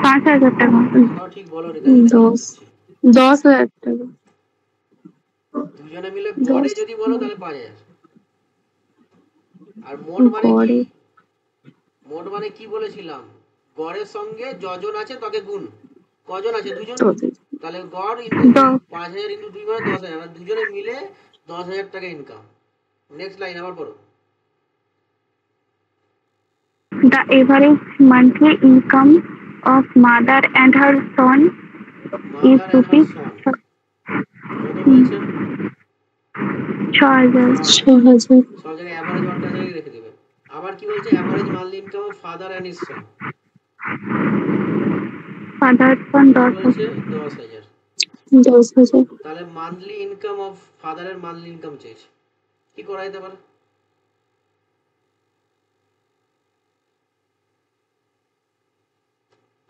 5,000 টাকা। তাও ঠিক বলো নি, তাহলে কি 10 করছি? 10,000 টাকা। দুজনে মিলে 10 গড়ে যদি বলো তাহলে 5,000। আর মোট মানে কি? গড়ে মোট মানে কি বলেছিলাম? গড়ের সঙ্গে যজন আছে তাকে গুণ। কজন আছে? দুজন। তোদের তাহলে গড় ইন্টু দুই, 10 5,000 ইন্টু 2 মানে 10,000, আর দুজনে মিলে 10,000 টাকা ইনকাম। নেক্সট লাইন আবার পড়ো। The average monthly income of mother and her son is mother and her rupees সন কত বলছে? 6,000. 6,000। সব জায়গায় অ্যাভারেজ ওয়ানটা জায়গায় রেখে দেবে। আবার কি বলছে? Average monthly income of father and his son Father's son কত 10,000. বলছে? 10,000। 10,000। তাহলে মান্থলি ইনকাম অফ ফাদারের মান্থলি ইনকাম চেয়েছে, কি করা যেতে পারে?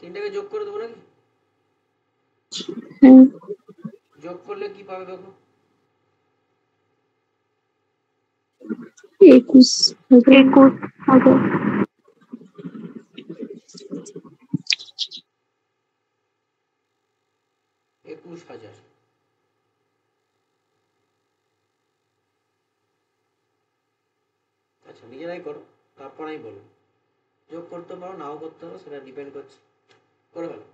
তিনটাকে যোগ করে দেবো নাকি? হ্যাঁ, যোগ করলে কি পাবে দেখো? 21,000। 21,000. 21,000। আচ্ছা, নিজেরাই করো, তারপর আমি বলবো। যোগ করতে পারো, নাও করতে পারো, সেটা ডিপেন্ড করছে। করে ফেলো।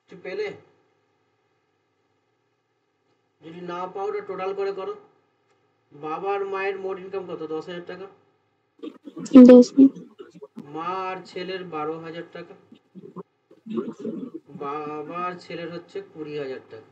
কিছু পেলে? যদি না পাও ওটা টোটাল করে করো। বাবার মায়ের মোট ইনকাম কত? 10,000 টাকা। 10। মা আর ছেলের 12,000 টাকা। বাবার ছেলের হচ্ছে 20,000 টাকা।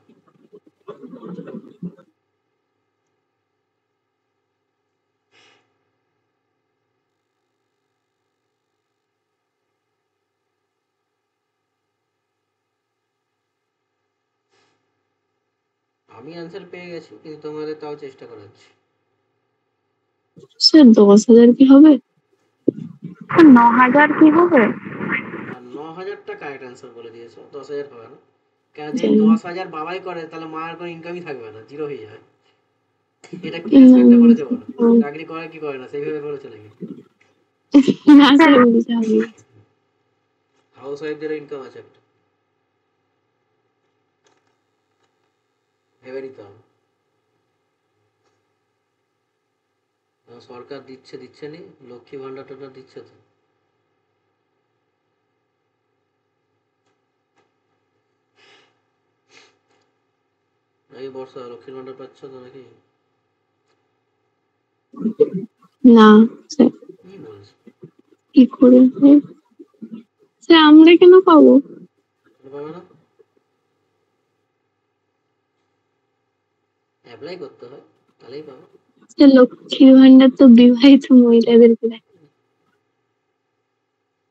আমি অ্যান্সার পেয়ে গেছি, কিন্তু তোমাদের তাও চেষ্টা করাচ্ছি। স্যার 10,000 কি হবে? 9,000 কি হবে? আর 9,000টা কারেক্ট অ্যান্সার বলে দিয়েছো, 10,000 হবে না। কেন যে জানি না। 10,000 বাবাই করে, তাহলে মায়ের কোনো ইনকামই থাকবে না, জিরো হয়ে যাবে। এটা কি রেসপেক্টে বলেছে বলো? চাকরি করে কি করে না সেইভাবে বলেছে নাকি? না স্যার, বলতে হবে। হাউস ওয়াইফদেরও ইনকাম আছে একটা, ভেবে নিতে হবে। সরকার দিচ্ছে দিচ্ছে নি, লক্ষ্মী ভান্ডার টান্ডার দিচ্ছে তো। এই বর্ষা লক্ষ্মীর ভান্ডার পাচ্ছ তো নাকি? না স্যার, কি বলছো? কি করে হয়? স্যার আমরা কেন পাবো? পাবে না? অ্যাপ্লাই করতে হয়, তাহলেই পাবে। স্যার লক্ষ্মীর ভান্ডার তো বিবাহিত মহিলাদেরকে দেয়।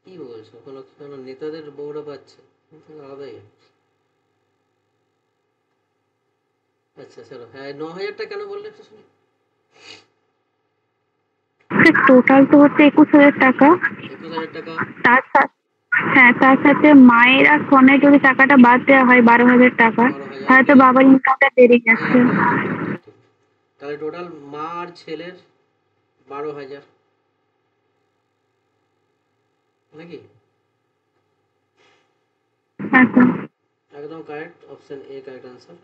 কি বলছো? কোনো কোনো নেতাদের বউরা পাচ্ছে? আলাদাই। আচ্ছা চলো, হ্যাঁ 9,000টা কেন বললে একটু শুনি। টোটাল তো হচ্ছে 21,000 টাকা। 21,000 টাকা। তার সাথে হ্যাঁ, তার সাথে মায়ের আর সনের যদি টাকাটা বাদ দেওয়া হয় 12,000 টাকা, 12,000 তাহলে তো প্লাস। বাবার ইনকামটা বেড়ে হ্যাঁ যাচ্ছে। হ্যাঁ হ্যাঁ, ঠিক ঠিক ঠিক। তাহলে টোটাল মা আর ছেলের 12,000। নাকি? হ্যাঁ স্যার। একদম correct, option A correct answer.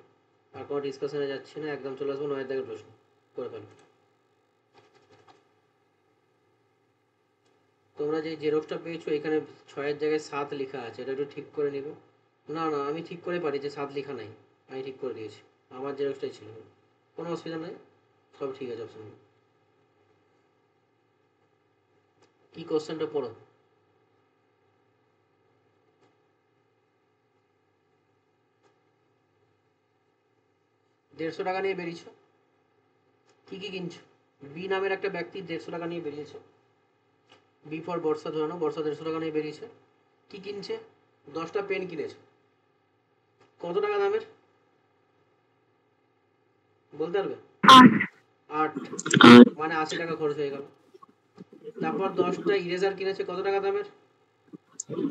আর কোনো ডিসকাশনে যাচ্ছি না, একদম চলে আসবো 9 দাগের প্রশ্ন, করে ফেলো। তোমরা যে জেরক্সটা পেয়েছো এখানে 6-এর জায়গায় 7 লেখা আছে, এটা একটু ঠিক করে নিবে। না না, আমি ঠিক করে পারি যে 7 লেখা নাই, আমি ঠিক করে দিয়েছি, আমার জেরক্সটাই ছিল, কোনো অসুবিধা নাই, সব ঠিক আছে। অপশন কি কোশ্চেনটা পড়ো। দেড়শো টাকা নিয়ে বেরিয়েছ, কি কি কিনছো? বি নামের একটা ব্যক্তি 150 টাকা নিয়ে বেরিয়েছে। বি ফর বর্ষা, ধরে নাও বর্ষা 150 টাকা নিয়ে বেরিয়েছে। কি কিনছে? 10টা পেন কিনেছে। কত টাকা দামের বলতে পারবে? 8। 8, আর মানে 80 টাকা খরচ হয়ে গেল। তারপর 10টা ইরেজার কিনেছে, কত টাকা দামের?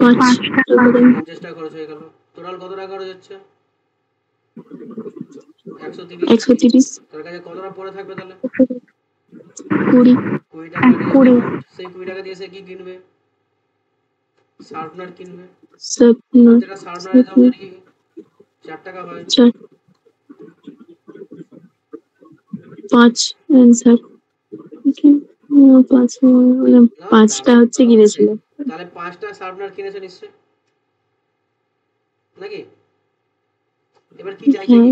5 5 টাকা। 50 টাকা খরচ হয়ে গেল। টোটাল কত টাকা খরচ হচ্ছে? 130। 130 তার কাছে কত টাকা পড়ে থাকবে তাহলে? 20 20 টাকা রেস্ট 20। অ্যামাউন্ট। সেই 20 টাকা দিয়ে সে কি কিনবে? শার্পনার কিনবে। सपना আর যেটা শার্পনারের দাম যদি 4 টাকা হয়, 4 5 आंसर 5 না 5টা দাঁড়াও হচ্ছে দাঁড়াও, কিনেছিল। তাহলে 5টা শার্পনার কিনেছে নিশ্চয়, নাকি? এবার কি চাইছে হ্যাঁ কি?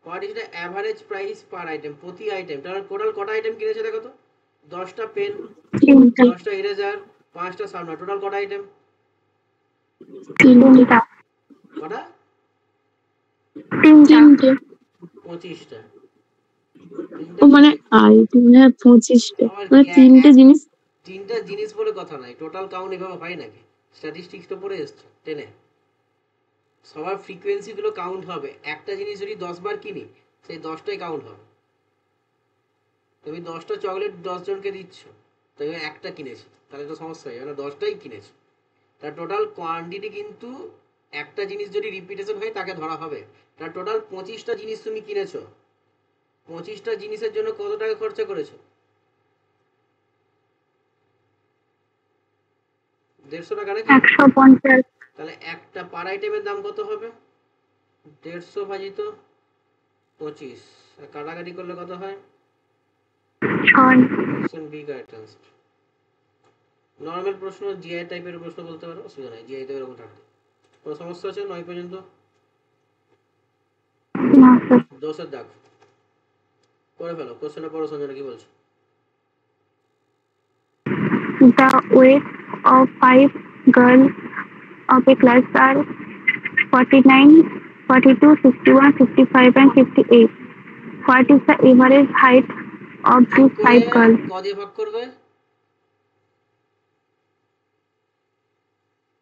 What is the average price per item, প্রতি আইটেম। তাহলে টোটাল কটা আইটেম কিনেছে দেখো তো? 10টা পেন, 3টে 10টা ইরেজার, 5টা শার্পনার, টোটাল কটা আইটেম? 3টে কটা? 3টা। 3টে 25টা। ও মানে আইটেম, হ্যাঁ 25টে, আবার মানে কি 3টে জিনিস। 3টা জিনিস বলে কথা নাই, টোটাল কাউন্ট এভাবে হয় নাকি? স্ট্যাটিস্টিক্স তো পড়ে এসছো টেনে, সবার ফ্রিকোয়েন্সি গুলো কাউন্ট হবে। একটা জিনিস যদি 10 বার কিনি, সেই 10টাই কাউন্ট হবে। তুমি 10টা চকলেট 10 জনকে দিচ্ছ, তো এবার একটা কিনেছি, তাহলে তো সমস্যা হয়ে যাবে না, 10টাই কিনেছি। তার টোটাল কোয়ান্টিটি কিন্তু একটা জিনিস যদি রিপিটেশন হয় তাকে ধরা হবে। তার টোটাল 25টা জিনিস তুমি কিনেছো, 25টা জিনিসের জন্য কত টাকা খরচা করেছো? 150 টাকা নাকি? 150। তাহলে একটা পার আইটেমের দাম কত হবে? 150 ভাজিত 25, আর কাটাকাটি করলে কত হয়? 6। Option B correct answer. Normal প্রশ্ন, জিআই টাইপের প্রশ্ন বলতে পারো, অসুবিধা নাই, জিআই তো এরকম থাকবে। কোনো সমস্যা আছে 9 পর্যন্ত? না স্যার। 10-এর দাগ করে ফেলো। কোশ্চেনের পড়ো, সঞ্জনা কি বলছো? The weights of 5 girls of a class are 49, 42, 61, 55 and 58. What is the average height of ভাগ these করে 5 girls? ক দিয়ে ভাগ করবে?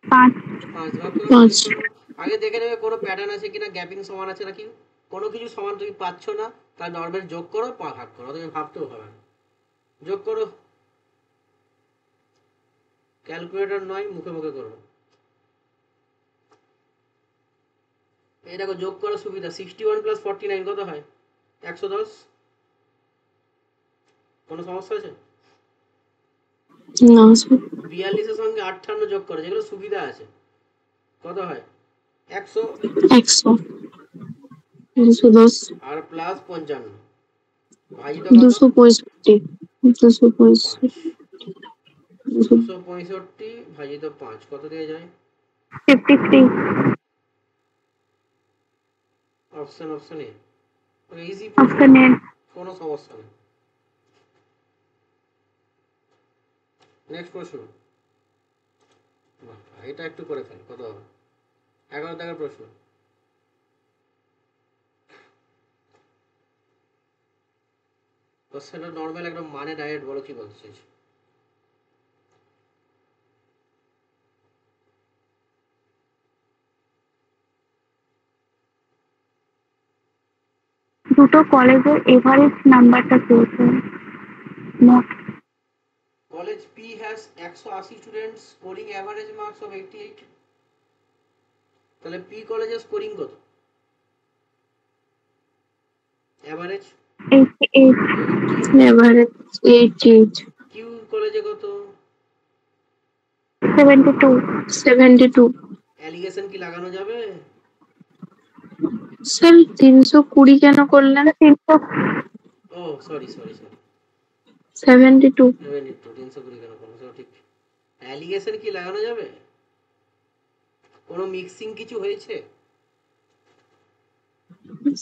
5। 5 ভাগ করে 5 যোগ করো। আগে দেখে নেবে কোনো প্যাটার্ন আছে কিনা, গ্যাপিং সমান আছে নাকি। কোনো কিছু সমান তুমি পাচ্ছ না, তার নর্মাল যোগ করো, ভাগ করো, তুমি ভাবতেও হবে না। যোগ করো, ক্যালকুলেটর নয়, মুখে মুখে করো। এই দেখো যোগ করার সুবিধা, 61 + 49 কত হয়? 110। কোনো সমস্যা আছে? না 42-এর সঙ্গে 58 যোগ করো, যেগুলো সুবিধা আছে, কত হয়? 100। 100 210 আর প্লাস 55 ভাজিত কত? 265 265 5। 265 ভাজিত 5 কত দিয়ে যায়? 53। Option A. ইজি প্রশ্ন, Option A. কোনো সমস্যা নেই। নেক্সট প্রশ্ন, এটা একটু করে ফেল, কত হবে? 11 দাগের প্রশ্ন। কোশ্চেনটা নর্মাল একদম, মানে ডাইরেক্ট বলো কি বলতে চাইছো। দুটো কলেজের এভারেজ নাম্বারটা পেয়েছে মোট। College P has 180 students scoring average marks of 88। তাহলে পি কলেজের স্কোরিং কত? অ্যাভারেজ 88। 88। এভারেজ 88 কিউ কলেজে কত? 72. 72. অ্যালিগেশন কি লাগানো যাবে? স্যার 320 কেন করলেন? 300. ও সরি সরি সরি, 72. 320 কেন করবো, সব ঠিক। অ্যালিগেশন কি লাগানো যাবে? কোনো মিক্সিং কিছু হয়েছে?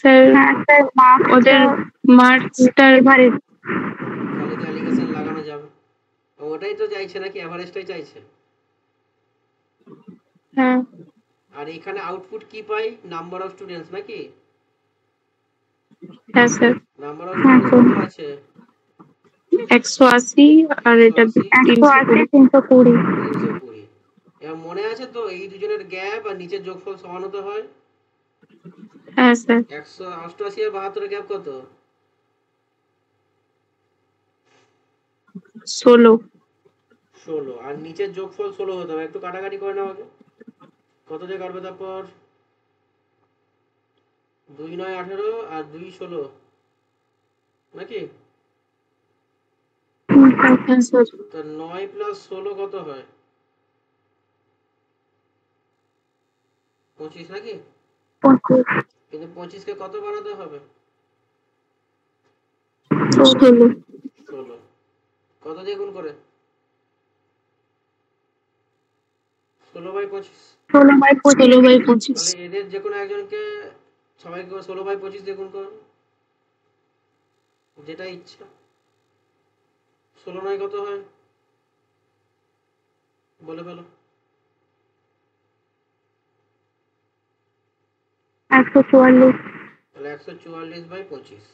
স্যার হ্যাঁ স্যার, ওদের মার্কসটার এভারেজ। তাহলে তো অ্যালিগেশন লাগানো যাবে। ওটাই তো চাইছে নাকি, অ্যাভারেজটাই চাইছে? হ্যাঁ আর এখানে আউটপুট কি পাই? নাম্বার অফ স্টুডেন্টস নাকি? হ্যাঁ স্যার, নাম্বার অফ হ্যাঁ স্টুডেন্টস স্যার, কত আছে? 180 আর এটা 180, 180, 320। 320. 320। এবার মনে আছে তো এই দুজনের গ্যাপ আর নিচের যোগফল সমান হতে হয়? হ্যাঁ স্যার, 188 আর 72 গ্যাপ কত? 16। 16। আর নিচের যোগফল 16 হতে হবে। একটু কাটাকাটি করে নাও আগে। কত দিয়ে কাটবে তারপর? 2 9 18 আর 2 16 নাকি? হ্যাঁ স্যার, তো 9 প্লাস 16 কত হয়? 25 নাকি? 25. কিন্তু 25 কে কত বানাতে হবে? 16। 16। কত দিয়ে গুণ করে? 16/25। 16/25. 16/25। তাহলে এদের যে কোনো একজনকে, সবাইকে 16/25 দিয়ে গুণ করো, যেটা ইচ্ছা। 16 নয় কত হয় বলে ফেলো। 144. তাহলে 144/25।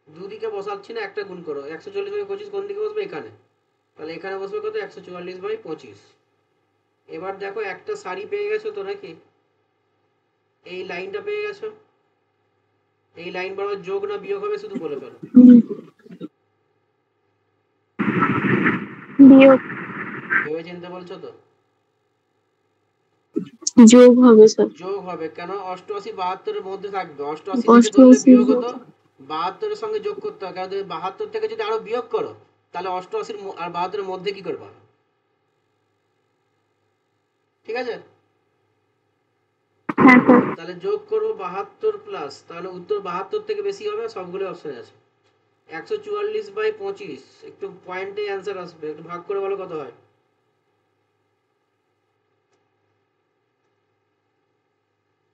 দুদিকে বসাচ্ছি না, একটা গুণ করো। 144/25 কোন দিকে বসবে? এখানে। তাহলে এখানে বসবে কত? 144/25। এবার দেখো একটা সারি পেয়ে গেছো তো নাকি? এই লাইনটা পেয়ে গেছো। এই লাইন বরাবর যোগ না বিয়োগ হবে শুধু বলে ফেলো। বিয়োগ। ভেবে চিনতে বলছো তো? যোগ হবে স্যার। যোগ হবে কেন? 88 72-এর মধ্যে থাকবে। 88 থেকে ধরলে 88। বিয়োগ হতো, 72-এর সঙ্গে যোগ করতে হবে। কারণ তুমি 72 থেকে যদি আরো বিয়োগ করো, তাহলে 88 আর 72-এর মধ্যে কি করে পাবে? ঠিক আছে? হ্যাঁ স্যার। তাহলে যোগ করবো 72 প্লাস, তাহলে উত্তর 72 থেকে বেশি হবে। সবগুলো অপশনে আছে। 144/25, একটু পয়েন্টে অ্যান্সার আসবে। একটু ভাগ করে বলো কত হয়।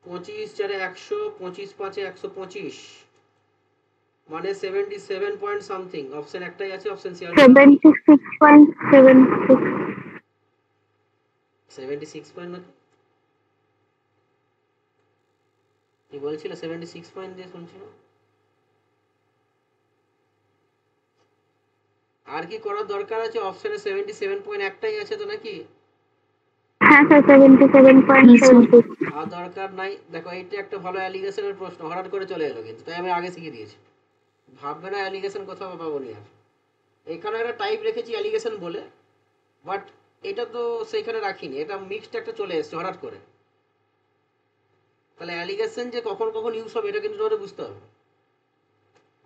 25 4-এ 100, 25 5-এ 125, মানে 77 পয়েন্ট সামথিং। অপশন একটাই আছে, অপশন সি। আর বলো। 76.76. 76 পয়েন্ট নাকি? কি বলছিল? 76 পয়েন্ট দিয়ে শুনছিল। আর কি করার দরকার আছে? অপশনে 77 পয়েন্ট একটাই আছে তো নাকি? হ্যাঁ স্যার, 77.76. আর দরকার নাই। দেখো এইটা একটা ভালো অ্যালিগেশনের প্রশ্ন, হঠাৎ করে চলে এলো কিন্তু, তাই আমি আগে শিখিয়ে দিয়েছি। ভাববে না অ্যালিগেশন কোথাও পাবো নি আর। এখানে একটা টাইপ রেখেছি অ্যালিগেশন বলে, বাট এটা তো সেইখানে রাখিনি। এটা মিক্সড একটা চলে এসছে হঠাৎ করে। তাহলে অ্যালিগেশন যে কখন কখন ইউজ হবে এটা কিন্তু তোমাদের বুঝতে হবে।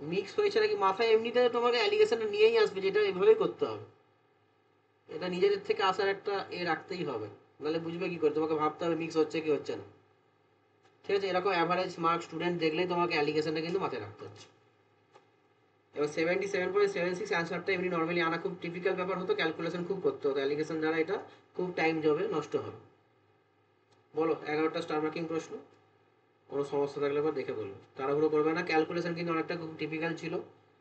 মিক্স হয়েছে নাকি মাথায় এমনিতে তোমাকে অ্যালিগেশনটা নিয়েই আসবে, যেটা এভাবেই করতে হবে। এটা নিজেদের থেকে আসার একটা রাখতেই হবে, নাহলে বুঝবে কি করে? তোমাকে ভাবতে হবে মিক্স হচ্ছে কি হচ্ছে না। ঠিক আছে? এরকম অ্যাভারেজ মার্ক স্টুডেন্ট দেখলেই তোমাকে অ্যালিগেশনটা কিন্তু মাথায় রাখতে হচ্ছে। এবার 77.76 অ্যান্সারটা এমনি নর্মালি আনা খুব টিপিক্যাল ব্যাপার হতো, ক্যালকুলেশন খুব করতে হতো। অ্যালিগেশন দ্বারা এটা খুব টাইম যাবে, নষ্ট হবে। বলো 11টা স্টার মার্কিং প্রশ্ন। কোনো সমস্যা থাকলে আবার দেখে বলবো, তাড়াহুড়ো করবে না। ক্যালকুলেশন কিন্তু অনেকটা খুব টিপিক্যাল ছিল।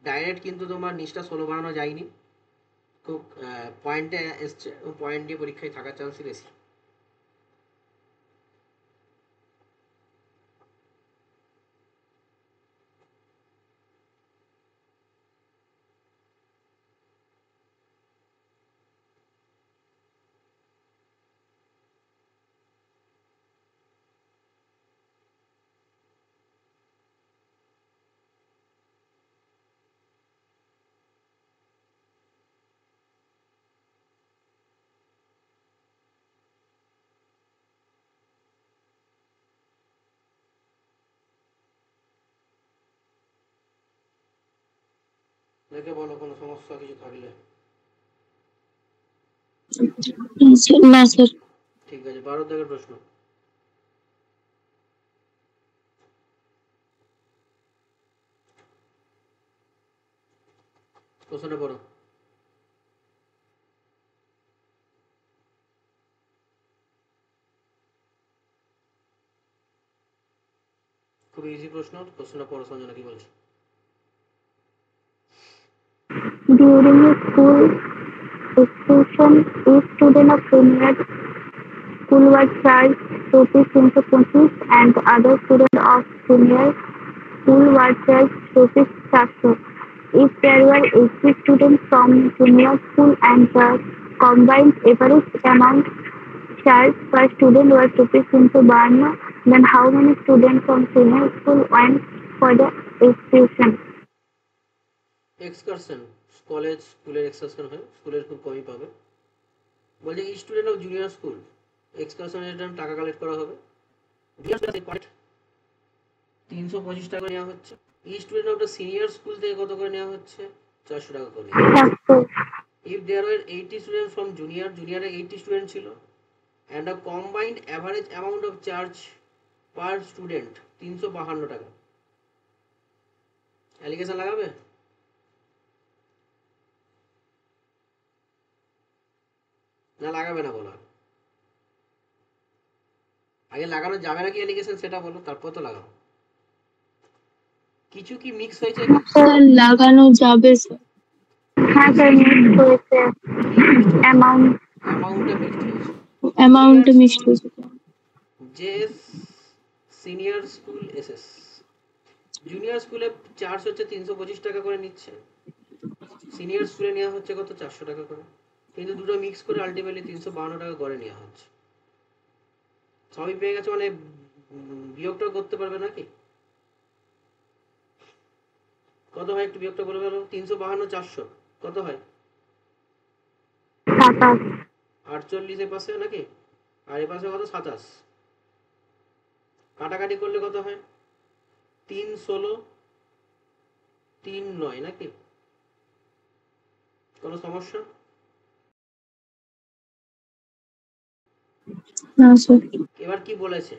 ডাইরেক্ট কিন্তু তোমার নিচটা 16 বানানো যায়নি। খুব পয়েন্টে এসছে, পয়েন্ট দিয়ে পরীক্ষায় থাকার চান্সই বেশি। দেখে বলো কোনো সমস্যা কিছু থাকলে। না স্যার। ঠিক আছে, 12 দাগের প্রশ্ন। প্রশ্নটা পড়ো। খুব ইজি প্রশ্ন, প্রশ্নটা পড়ো। সঞ্জনা কি বলছে? During a school excursion, each student of senior school was charged rupees 325 and other student of junior school was charged rupees 400. If there were 80 students from junior school and the combined average amount charged per student was rupees 352, then how many students from senior school went for the excursion? Excursion, college স্কুলের excursion হয়, স্কুলের খুব কমই পাবে। বলছে student of junior school এক্সকারশনের জন্য টাকা কালেক্ট করা হবে। 325 টাকা নেওয়া হচ্ছে। Student of the senior school থেকে কত করে নেওয়া হচ্ছে? 400 টাকা করে। If there were 80 student from junior, জুনিয়রে 80 স্টুডেন্ট ছিল, and a combined average amount of charge per student 352 টাকা। অ্যালিগেশন লাগাবে? না লাগাবে না বলো? আগে লাগানো যাবে নাকি অ্যালিগেশন সেটা বলো, তারপর তো লাগাও। কিছু কি মিক্স হয়েছে? স্যার লাগানো যাবে স্যার। হ্যাঁ স্যার, মিক্স হয়েছে। অ্যামাউন্টে মিক্সড হয়েছে। অ্যামাউন্টে মিক্সড হয়েছে। যে সিনিয়র স্কুল এসএস, জুনিয়র স্কুলে চার্জ হচ্ছে 325 টাকা করে নিচ্ছে, সিনিয়র স্কুলে নেওয়া হচ্ছে কত? 400 টাকা করে। কিন্তু দুটো মিক্স করে আলটিমেটলি 352 টাকা করে নেওয়া হচ্ছে। সবই পেয়ে গেছে মানে বিয়োগটা করতে পারবে নাকি? কত হয় একটু বিয়োগটা বলে ফেলো। 352 400 কত হয়? 48 এ পাশে নাকি? আর এ পাশে কত? 27। কাটাকাটি করলে কত হয়? 3 16 3 9 নাকি? কোনো সমস্যা? না স্যার। এবার কি বলেছে?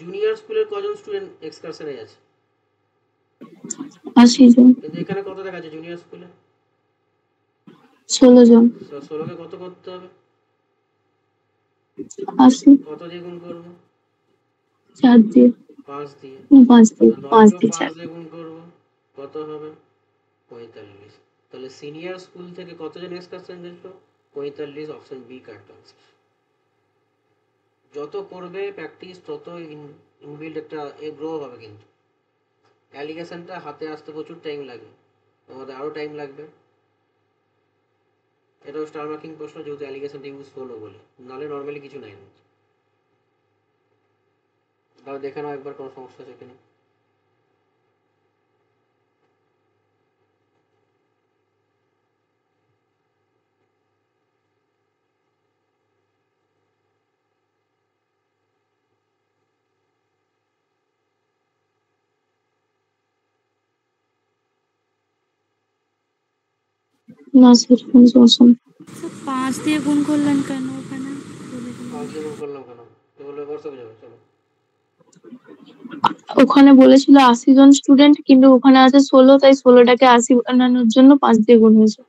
জুনিয়র স্কুলের কজন স্টুডেন্ট এক্সকারশনে আছে? 80 জন। কিন্তু এখানে কত দেখাচ্ছে জুনিয়র স্কুলে? 16 জন। 16 কে কত করতে হবে? 80। কত দিয়ে গুণ করবো? 4 দিয়ে। 5 দিয়ে। 5 দিয়ে। 5 9 দিয়ে 5 দিয়ে গুণ করবো, কত হবে? 45। তাহলে সিনিয়র স্কুল থেকে কতজন এক্সকারশন গেছিল? 45। Option B correct answer. যত করবে প্র্যাকটিস তত ইনবিল্ড একটা গ্রো হবে। কিন্তু অ্যালিগেশনটা হাতে আসতে প্রচুর টাইম লাগে, তোমাদের আরও টাইম লাগবে। এটাও স্টার মার্কিং প্রশ্ন, যেহেতু অ্যালিগেশনটা ইউজ হলো বলে, নাহলে নর্মালি কিছু নাই। তাও দেখে নাও একবার কোনো সমস্যা আছে কিনা। না স্যার, কোনো সমস্যা নেই। 5 দিয়ে গুণ করলেন কেন ওখানে? 5 দিয়ে গুণ করলাম কেন? তো বললো এবার সব যাবে। চলো, ওখানে বলেছিল 80 জন স্টুডেন্ট, কিন্তু ওখানে আছে 16, তাই 16টাকে 80 বানানোর জন্য 5 দিয়ে গুণ হয়েছে।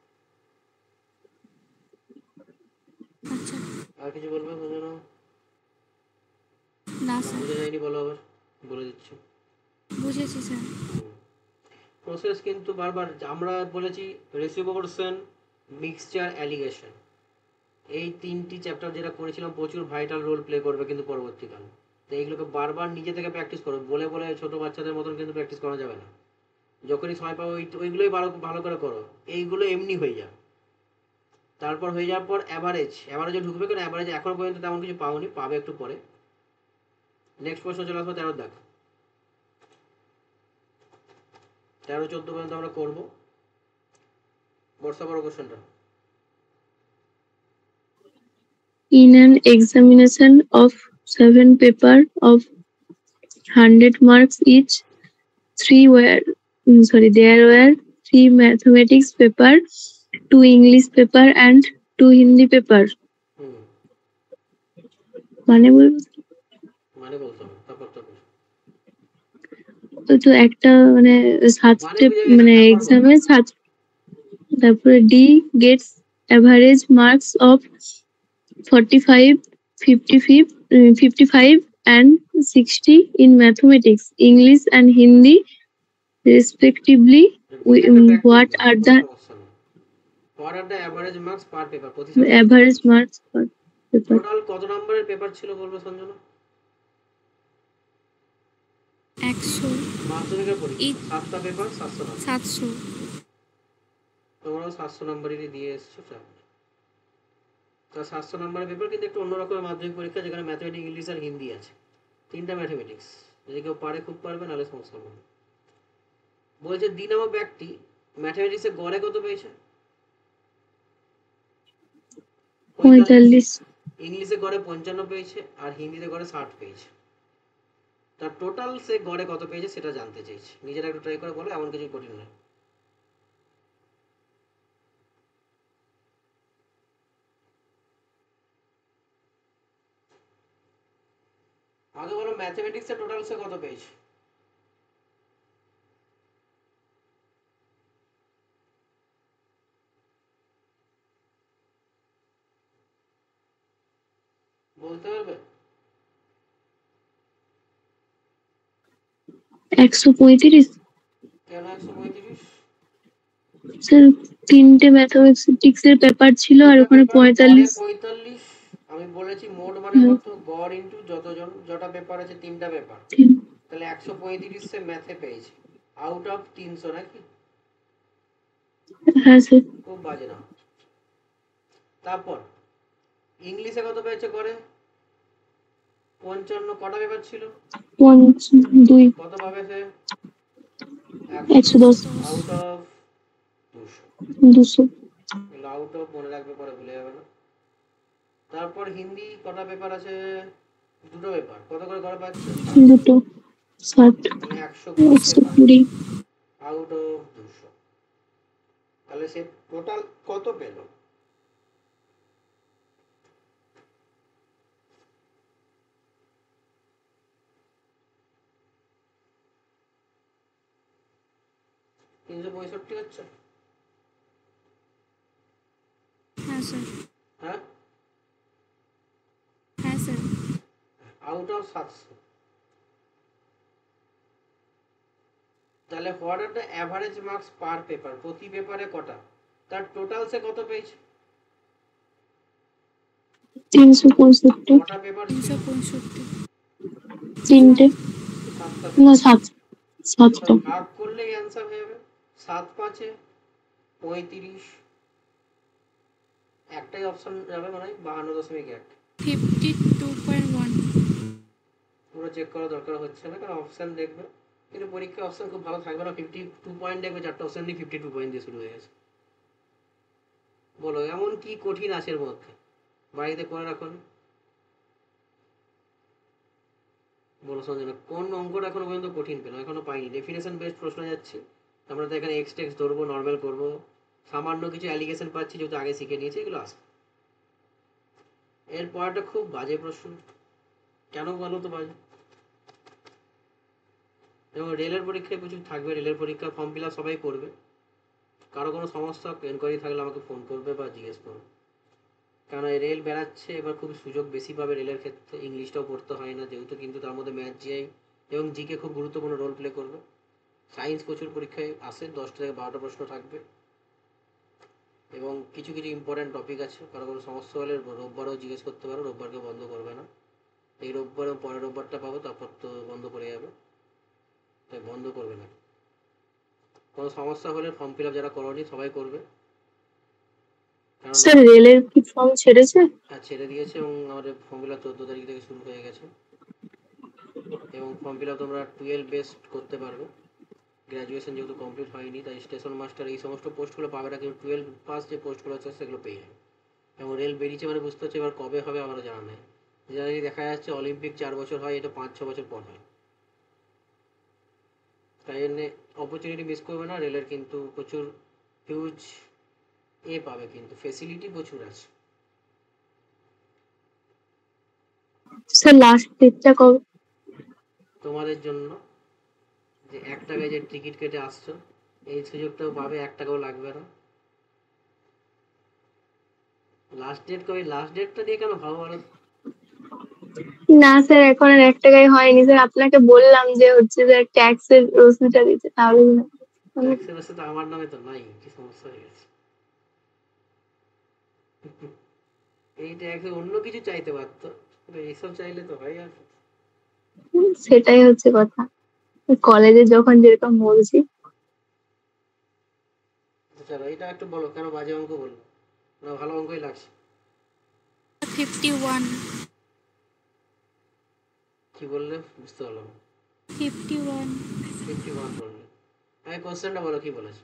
আর কিছু বলবে? বুঝে নাও। না স্যার বুঝে যায়নি বলো, আবার বলে দিচ্ছি। বুঝেছি স্যার। প্রসেস কিন্তু বারবার আমরা বলেছি, রেসিপ্রোকেশন, মিক্সচার, অ্যালিগেশন, এই 3টি চ্যাপ্টার যেটা করেছিলাম প্রচুর ভাইটাল রোল প্লে করবে কিন্তু পরবর্তীকালে। তো এইগুলোকে বারবার নিজে থেকে প্র্যাকটিস করো, বলে বলে ছোট বাচ্চাদের মতন কিন্তু প্র্যাকটিস করা যাবে না। যখনই সময় পাবো ওইগুলোই ভালো করে করো, এইগুলো এমনি হয়ে যাবে। তারপর হয়ে যাওয়ার পর অ্যাভারেজে ঢুকবে, কেন অ্যাভারেজ এখনো পর্যন্ত তেমন কিছু পাওনি, পাবে একটু পরে। নেক্সট প্রশ্ন চলে আসবো 13 দেখ। 13 14 পর্যন্ত আমরা করবো। বর্ষা বড় কোশ্চেনটা। In an examination of 7 papers of 100 marks each, there were 3 mathematics paper, 2 English paper and 2 Hindi paper. মানে বলবো মানে বলতে হবে, তারপর তো একটা মানে মানে সাতটে বুঝে গেছি, মানে তারপর বলো। এক্সামে সাত, তারপরে D gets average marks of 45, 55 and 60 in mathematics, English and Hindi respectively. বুঝে একটা প্র্যাকটিস What দাও, are কোনো the সমস্যা নেই। What are the average marks per paper, প্রতি সাবজেক্টে কত average ছিল? marks per paper? টোটাল কত নম্বরের পেপার ছিল বলবো সঞ্জনা? 100 মাধ্যমিকের পরীক্ষা এই 7টা পেপার 700 নম্বর। 700 তোমরাও 700 নম্বরেরই দিয়ে এসছো। তা 700 নম্বরের পেপার, কিন্তু একটু অন্য রকমের মাধ্যমিক পরীক্ষা, যেখানে ম্যাথমেটিক্স, ইংলিশ আর হিন্দি আছে। 3টা ম্যাথমেটিক্স, যদি কেউ পারে খুব পারবে, নাহলে সমস্যা হবে। বলছে দি নামক ব্যক্তি ম্যাথমেটিক্সে গড়ে কত পেয়েছে? 45। 45, ইংলিশে গড়ে 55 পেয়েছে, আর হিন্দিতে গড়ে 60 পেয়েছে। তার টোটাল সে গড়ে কত পেয়েছে সেটা জানতে চাইছে। নিজেরা একটু ট্রাই করে বলো, এমন কিছু কঠিন নয়। আগে বলো ম্যাথমেটিক্সে টোটাল সে কত পেয়েছে? বলতে পারবে? 135। কেন 135? স্যার 3টে ম্যাথমেটিক্স এর পেপার ছিল আর তিনটা ওখানে পেপার গড়ে 45। 45। আমি বলেছি মোট মানে কত, গড় ইন্টু যতজন, যটা পেপার আছে 3টা পেপার, তাহলে 135 সে ম্যাথে পেয়েছে আউট অফ 300, নাকি? হ্যাঁ স্যার। খুব বাজে না। তারপর ইংলিশে কত পেয়েছে গড়ে? 55। কটা পেপার ছিল? 2, কত পাবে সে? 110, আউট অফ 200। 200, আউট অফ মনে রাখবে, পরে ভুলে যাবে না। তারপর হিন্দি কটা পেপার আছে? 2টো পেপার, কত করে গড়ে পাচ্ছে? 2, 60, মানে 120 পেপার 120। Out of 200। তাহলে সে টোটাল কত পেল? তিনশো পঁয়ষট্টি হচ্ছে। হ্যাঁ স্যার হ্যাঁ, হ্যাঁ স্যার আউট অফ 700। তাহলে what are the average marks per paper, প্রতি পেপারে কটা, তার টোটাল সে কত পেয়েছে? 365, কটা পেপার ছিল? 365 3টে, 7টা না পেপার। 7টা। ভাগ করলেই অ্যান্সার হয়ে যাবে। 7 5 35। একটাই অপশন যাবে, মানে 52.1। 52.1 পুরো চেক করার দরকার হচ্ছে না, কারণ অপশন দেখবে, কিন্তু পরীক্ষায় অপশন খুব ভালো থাকবে না। 52 পয়েন্ট দেখবে, 4টা অপশন দিয়ে 52 পয়েন্ট দিয়ে শুরু হয়ে গেছে। বলো এমন কি কঠিন আছে এর মধ্যে? বাড়িতে করে রাখুন। বলো সঞ্জনা, কোন অঙ্কটা এখনো পর্যন্ত কঠিন পেলো? এখনো পাইনি। ডেফিনেশন বেসড প্রশ্ন যাচ্ছে, আমরা তো এখানে এক্স টেক্স ধরবো, নর্মাল করবো, সামান্য কিছু অ্যালিগেশন পাচ্ছি যেহেতু আগে শিখে নিয়েছি, এগুলো আসবে। এর পরটা খুব বাজে প্রশ্ন। কেন বলো তো বাজে? এবং রেলের পরীক্ষায় প্রচুর থাকবে। রেলের পরীক্ষা ফর্ম ফিল আপ সবাই করবে। কারো কোনো সমস্যা এনকোয়ারি থাকলে আমাকে ফোন করবে বা জিজ্ঞেস করবে। কারণ রেল বেড়াচ্ছে এবার, খুব সুযোগ বেশি পাবে রেলের ক্ষেত্রে। ইংলিশটাও পড়তে হয় না যেহেতু, কিন্তু তার মধ্যে ম্যাথ, জিআই এবং জিকে খুব গুরুত্বপূর্ণ রোল প্লে করবে। সায়েন্স প্রচুর পরীক্ষায় আসে, 10টা থেকে 12টা প্রশ্ন থাকবে, এবং কিছু কিছু ইম্পর্টেন্ট টপিক আছে। কারো কোনো সমস্যা হলে রোববারও জিজ্ঞেস করতে পারো, রোববারকে বন্ধ করবে না। এই রোববার এবং পরের রোববারটা পাবো, তারপর তো বন্ধ পড়ে যাবে, তাই বন্ধ করবে না। কোনো সমস্যা হলে ফর্ম ফিল আপ যারা করোনি সবাই করবে, কারণ স্যার রেলের কি ফর্ম ছেড়েছে? ছেড়ে দিয়েছে, এবং আমাদের ফর্ম ফিল আপ 14 তারিখ থেকে শুরু হয়ে গেছে। এবং ফর্ম ফিল আপ তোমরা 12 বেস্ট করতে পারবে। গ্র্যাজুয়েশন যেহেতু কমপ্লিট হয়নি, তাই স্টেশন মাস্টার এই সমস্ত পোস্টগুলো পাবে না, কিন্তু 12 পাস যে পোস্টগুলো আছে সেগুলো পেয়ে যাবে। এবং রেল বেরিয়েছে মানে বুঝতে হচ্ছে, এবার কবে হবে আমারও জানা নেই। যেটা দেখা যাচ্ছে অলিম্পিক 4 বছর হয়, এটা 5-6 বছর পর হয়। তাই জন্যে অপরচুনিটি মিস করবে না। রেলের কিন্তু প্রচুর হিউজ পাবে, কিন্তু ফেসিলিটি প্রচুর আছে। স্যার লাস্ট ডেটটা কবে? তোমাদের জন্য যে 1 টাকায় যে টিকিট কেটে আসছো, এই সুযোগটাও পাবে, 1 টাকাও লাগবে না। লাস্ট ডেট কবে? লাস্ট ডেটটা নিয়ে কেন ভাবো বলো তো? না স্যার, এখন আর 1 টাকায় হয়নি স্যার, আপনাকে বললাম যে হচ্ছে যে ট্যাক্সের রসিদটা দিতে, তাহলে ট্যাক্সের ব্যবস্থা তো আমার নামে তো নাই, কি সমস্যা হয়ে গেছে? এই ট্যাক্সে অন্য কিছু চাইতে পারতো, কিন্তু এইসব চাইলে তো হয় আর। সেটাই হচ্ছে কথা। কলেজে যখন যেরকম বলছি। চলো এটা একটু বলো, কেন বাজে অঙ্ক বললো? না ভালো অঙ্কই লাগছে। 51 কি বললে বুঝতে পারলাম না। 51 51 বললে। আমি কোশ্চেনটা বলো কি বলেছে।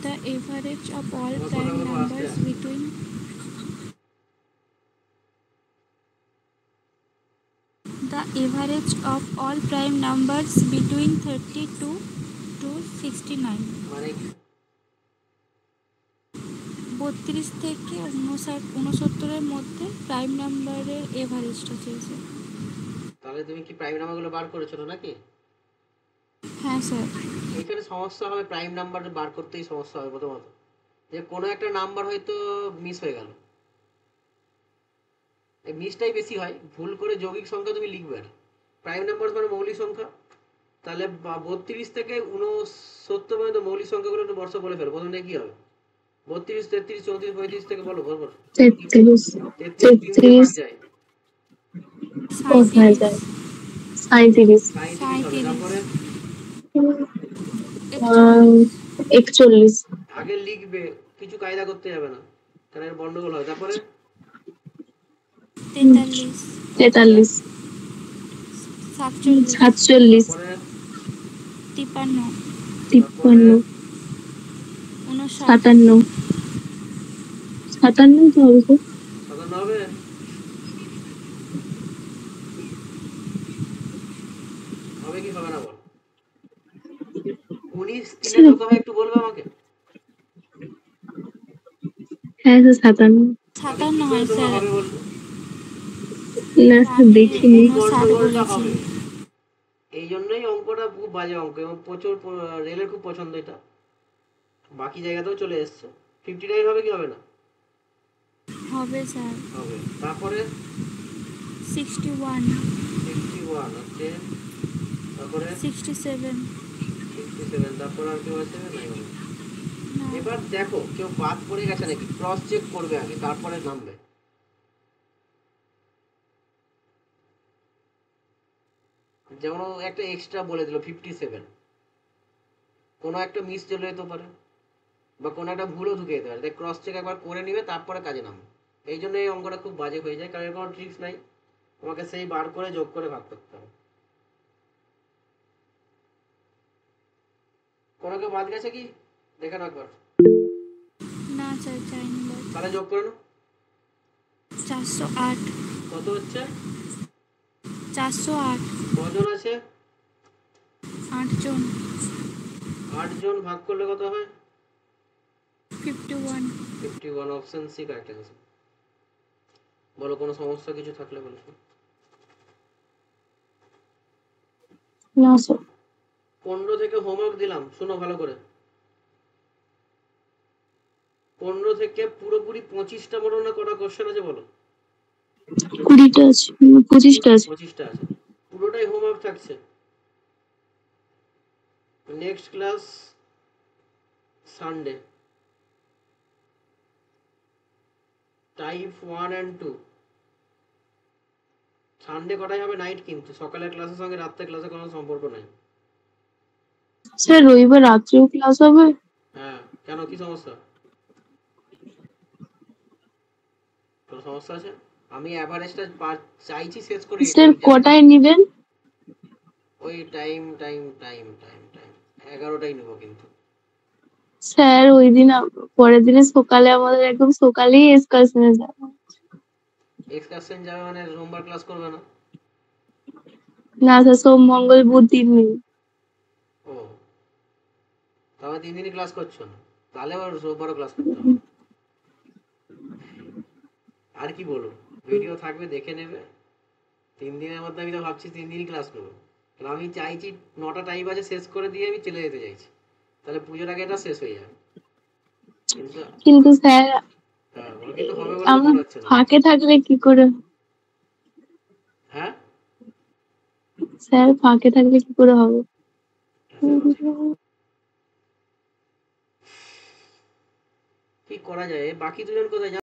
the average of all আমার prime কথাগুলো আসতে numbers আসে। between the average of all prime numbers between 32 to 69 মানে কি? 32 থেকে 69 মধ্যে প্রাইম নাম্বারের এভারেজটা চেয়েছে। তাহলে তুমি কি প্রাইম নাম্বারগুলো বার করেছো নাকি? হ্যাঁ স্যার। এইখানে সমস্যা হবে, প্রাইম নাম্বার বার করতেই সমস্যা হবে প্রথমত, যে কোনো একটা নাম্বার হয়তো মিস হয়ে গেল। এই মিসটাই বেশি হয়, ভুল করে যৌগিক সংখ্যা তুমি লিখবে না। প্রাইম নাম্বার মানে মৌলিক সংখ্যা। তাহলে 32 থেকে 69 পর্যন্ত মৌলিক সংখ্যাগুলো একটু বর্ষ বলে ফেলো। প্রথমে কি হবে? 32, 33, 34, 35 থেকে বলো বরবর। 33, 33 3 দিয়ে ভাগ 33, যায়, ও হ্যাঁ যায় 37, 37 হবে। তারপরে 41, আগে লিখবে, কিছু কায়দা করতে যাবে না, কারণ এর গন্ডগোল হয়। তারপরে 43 তারপরে 43, 47 47, তারপরে 53 তারপরে 53, 59 57, 57 তো হবে স্যার। 57 হবে। হবে কি হবে না বল? 19 3 স্যার কত হয় একটু বলবে আমাকে? হ্যাঁ স্যার 57, তাহলে কি 57 করে হয় তোমার স্যার। হবে বললো? না স্যার আমি দেখিনি। এই 59 গন্ডগোলটা বলেছি। হবে। এই জন্যই অঙ্কটা খুব বাজে অঙ্ক, এবং প্রচুর রেলের খুব পছন্দ এটা, বাকি জায়গাতেও চলে এসছে। 59 হবে কি হবে না? হবে স্যার। হবে। তারপরে 61 61 হচ্ছে, তারপরে 67 67, তারপর আর কেউ আছে নাই হবে। না। এবার দেখো কেউ বাদ পড়ে গেছে নাকি, ক্রস চেক করবে আগে, তারপরে নামবে। যেমন ও একটা এক্সট্রা বলে দিল 57, কোনো একটা মিস চলে যেতে পারে, বা কোনো একটা ভুলও ঢুকে যেতে পারে, তাই ক্রস চেক একবার করে নিবে তারপরে কাজে নামবে। এই জন্য এই অঙ্কটা খুব বাজে হয়ে যায়, কারণ এর কোনো ট্রিক্স নাই, তোমাকে সেই বার করে যোগ করে ভাগ করতে হবে। কোনো কেউ বাদ গেছে কি দেখে নাও একবার। না স্যার চাইনি বাদ। তাহলে যোগ করে নাও। 408 কত হচ্ছে? 408 কজন আছে? 8 জন। 8 জন ভাগ করলে কত হয়? 51 51, অপশন সি কারেক্ট অ্যান্সার। বলো কোনো সমস্যা কিছু থাকলে বলো। না স্যার 15 থেকে হোমওয়ার্ক দিলাম, শোনো ভালো করে। 15 থেকে পুরোপুরি 25টা বলো না, কটা কোশ্চেন আছে বলো? 20টা আছে, 25টা আছে। 25টা আছে, পুরোটাই হোমওয়ার্ক থাকছে। Next class Sunday, type 1 and 2। Sunday কটাই হবে? নাইট, কিন্তু সকালের ক্লাসের সঙ্গে রাত্রের ক্লাসের কোনো সম্পর্ক নাই। স্যার রবিবার রাত্রেও ক্লাস হবে? হ্যাঁ, কেন কি সমস্যা? কোনো সমস্যা আছে? আমি অ্যাভারেজটা চাইছি শেষ করে স্যার এটাই, জানি না। কটায় নিবেন? ওই time time time time time 11টাই নেবো কিন্তু। স্যার ওই দিন পরের দিনে সকালে আমাদের একদম সকালেই এক্সকারশনে যাবো। এক্সকারশন যাবে মানে সোমবার ক্লাস করবে না? না স্যার, সোম মঙ্গল বুধ 3 দিন। ও, তাহলে 3 দিনই ক্লাস করছো না? তাহলে আবার রোববারও ক্লাস করতে হবে। আর কি বলবো, ভিডিও থাকবে দেখে নেবে। 3 দিনের মধ্যে আমি তো ভাবছি 3 দিনই ক্লাস নেবো, কারণ আমি চাইছি 9টা টাইম বাজে শেষ করে দিয়ে আমি চলে যেতে চাইছি, তাহলে পুজোর আগে এটা শেষ হয়ে যাবে। কিন্তু কিন্তু স্যার ওর কিন্তু হবে বলে তো আমরা মনে হচ্ছে না। ফাঁকে থাকলে কি করে, হ্যাঁ স্যার ফাঁকে থাকলে কি করে হবে? সেটাও ঠিক। কি করা যায়, বাকি দুজন কোথায়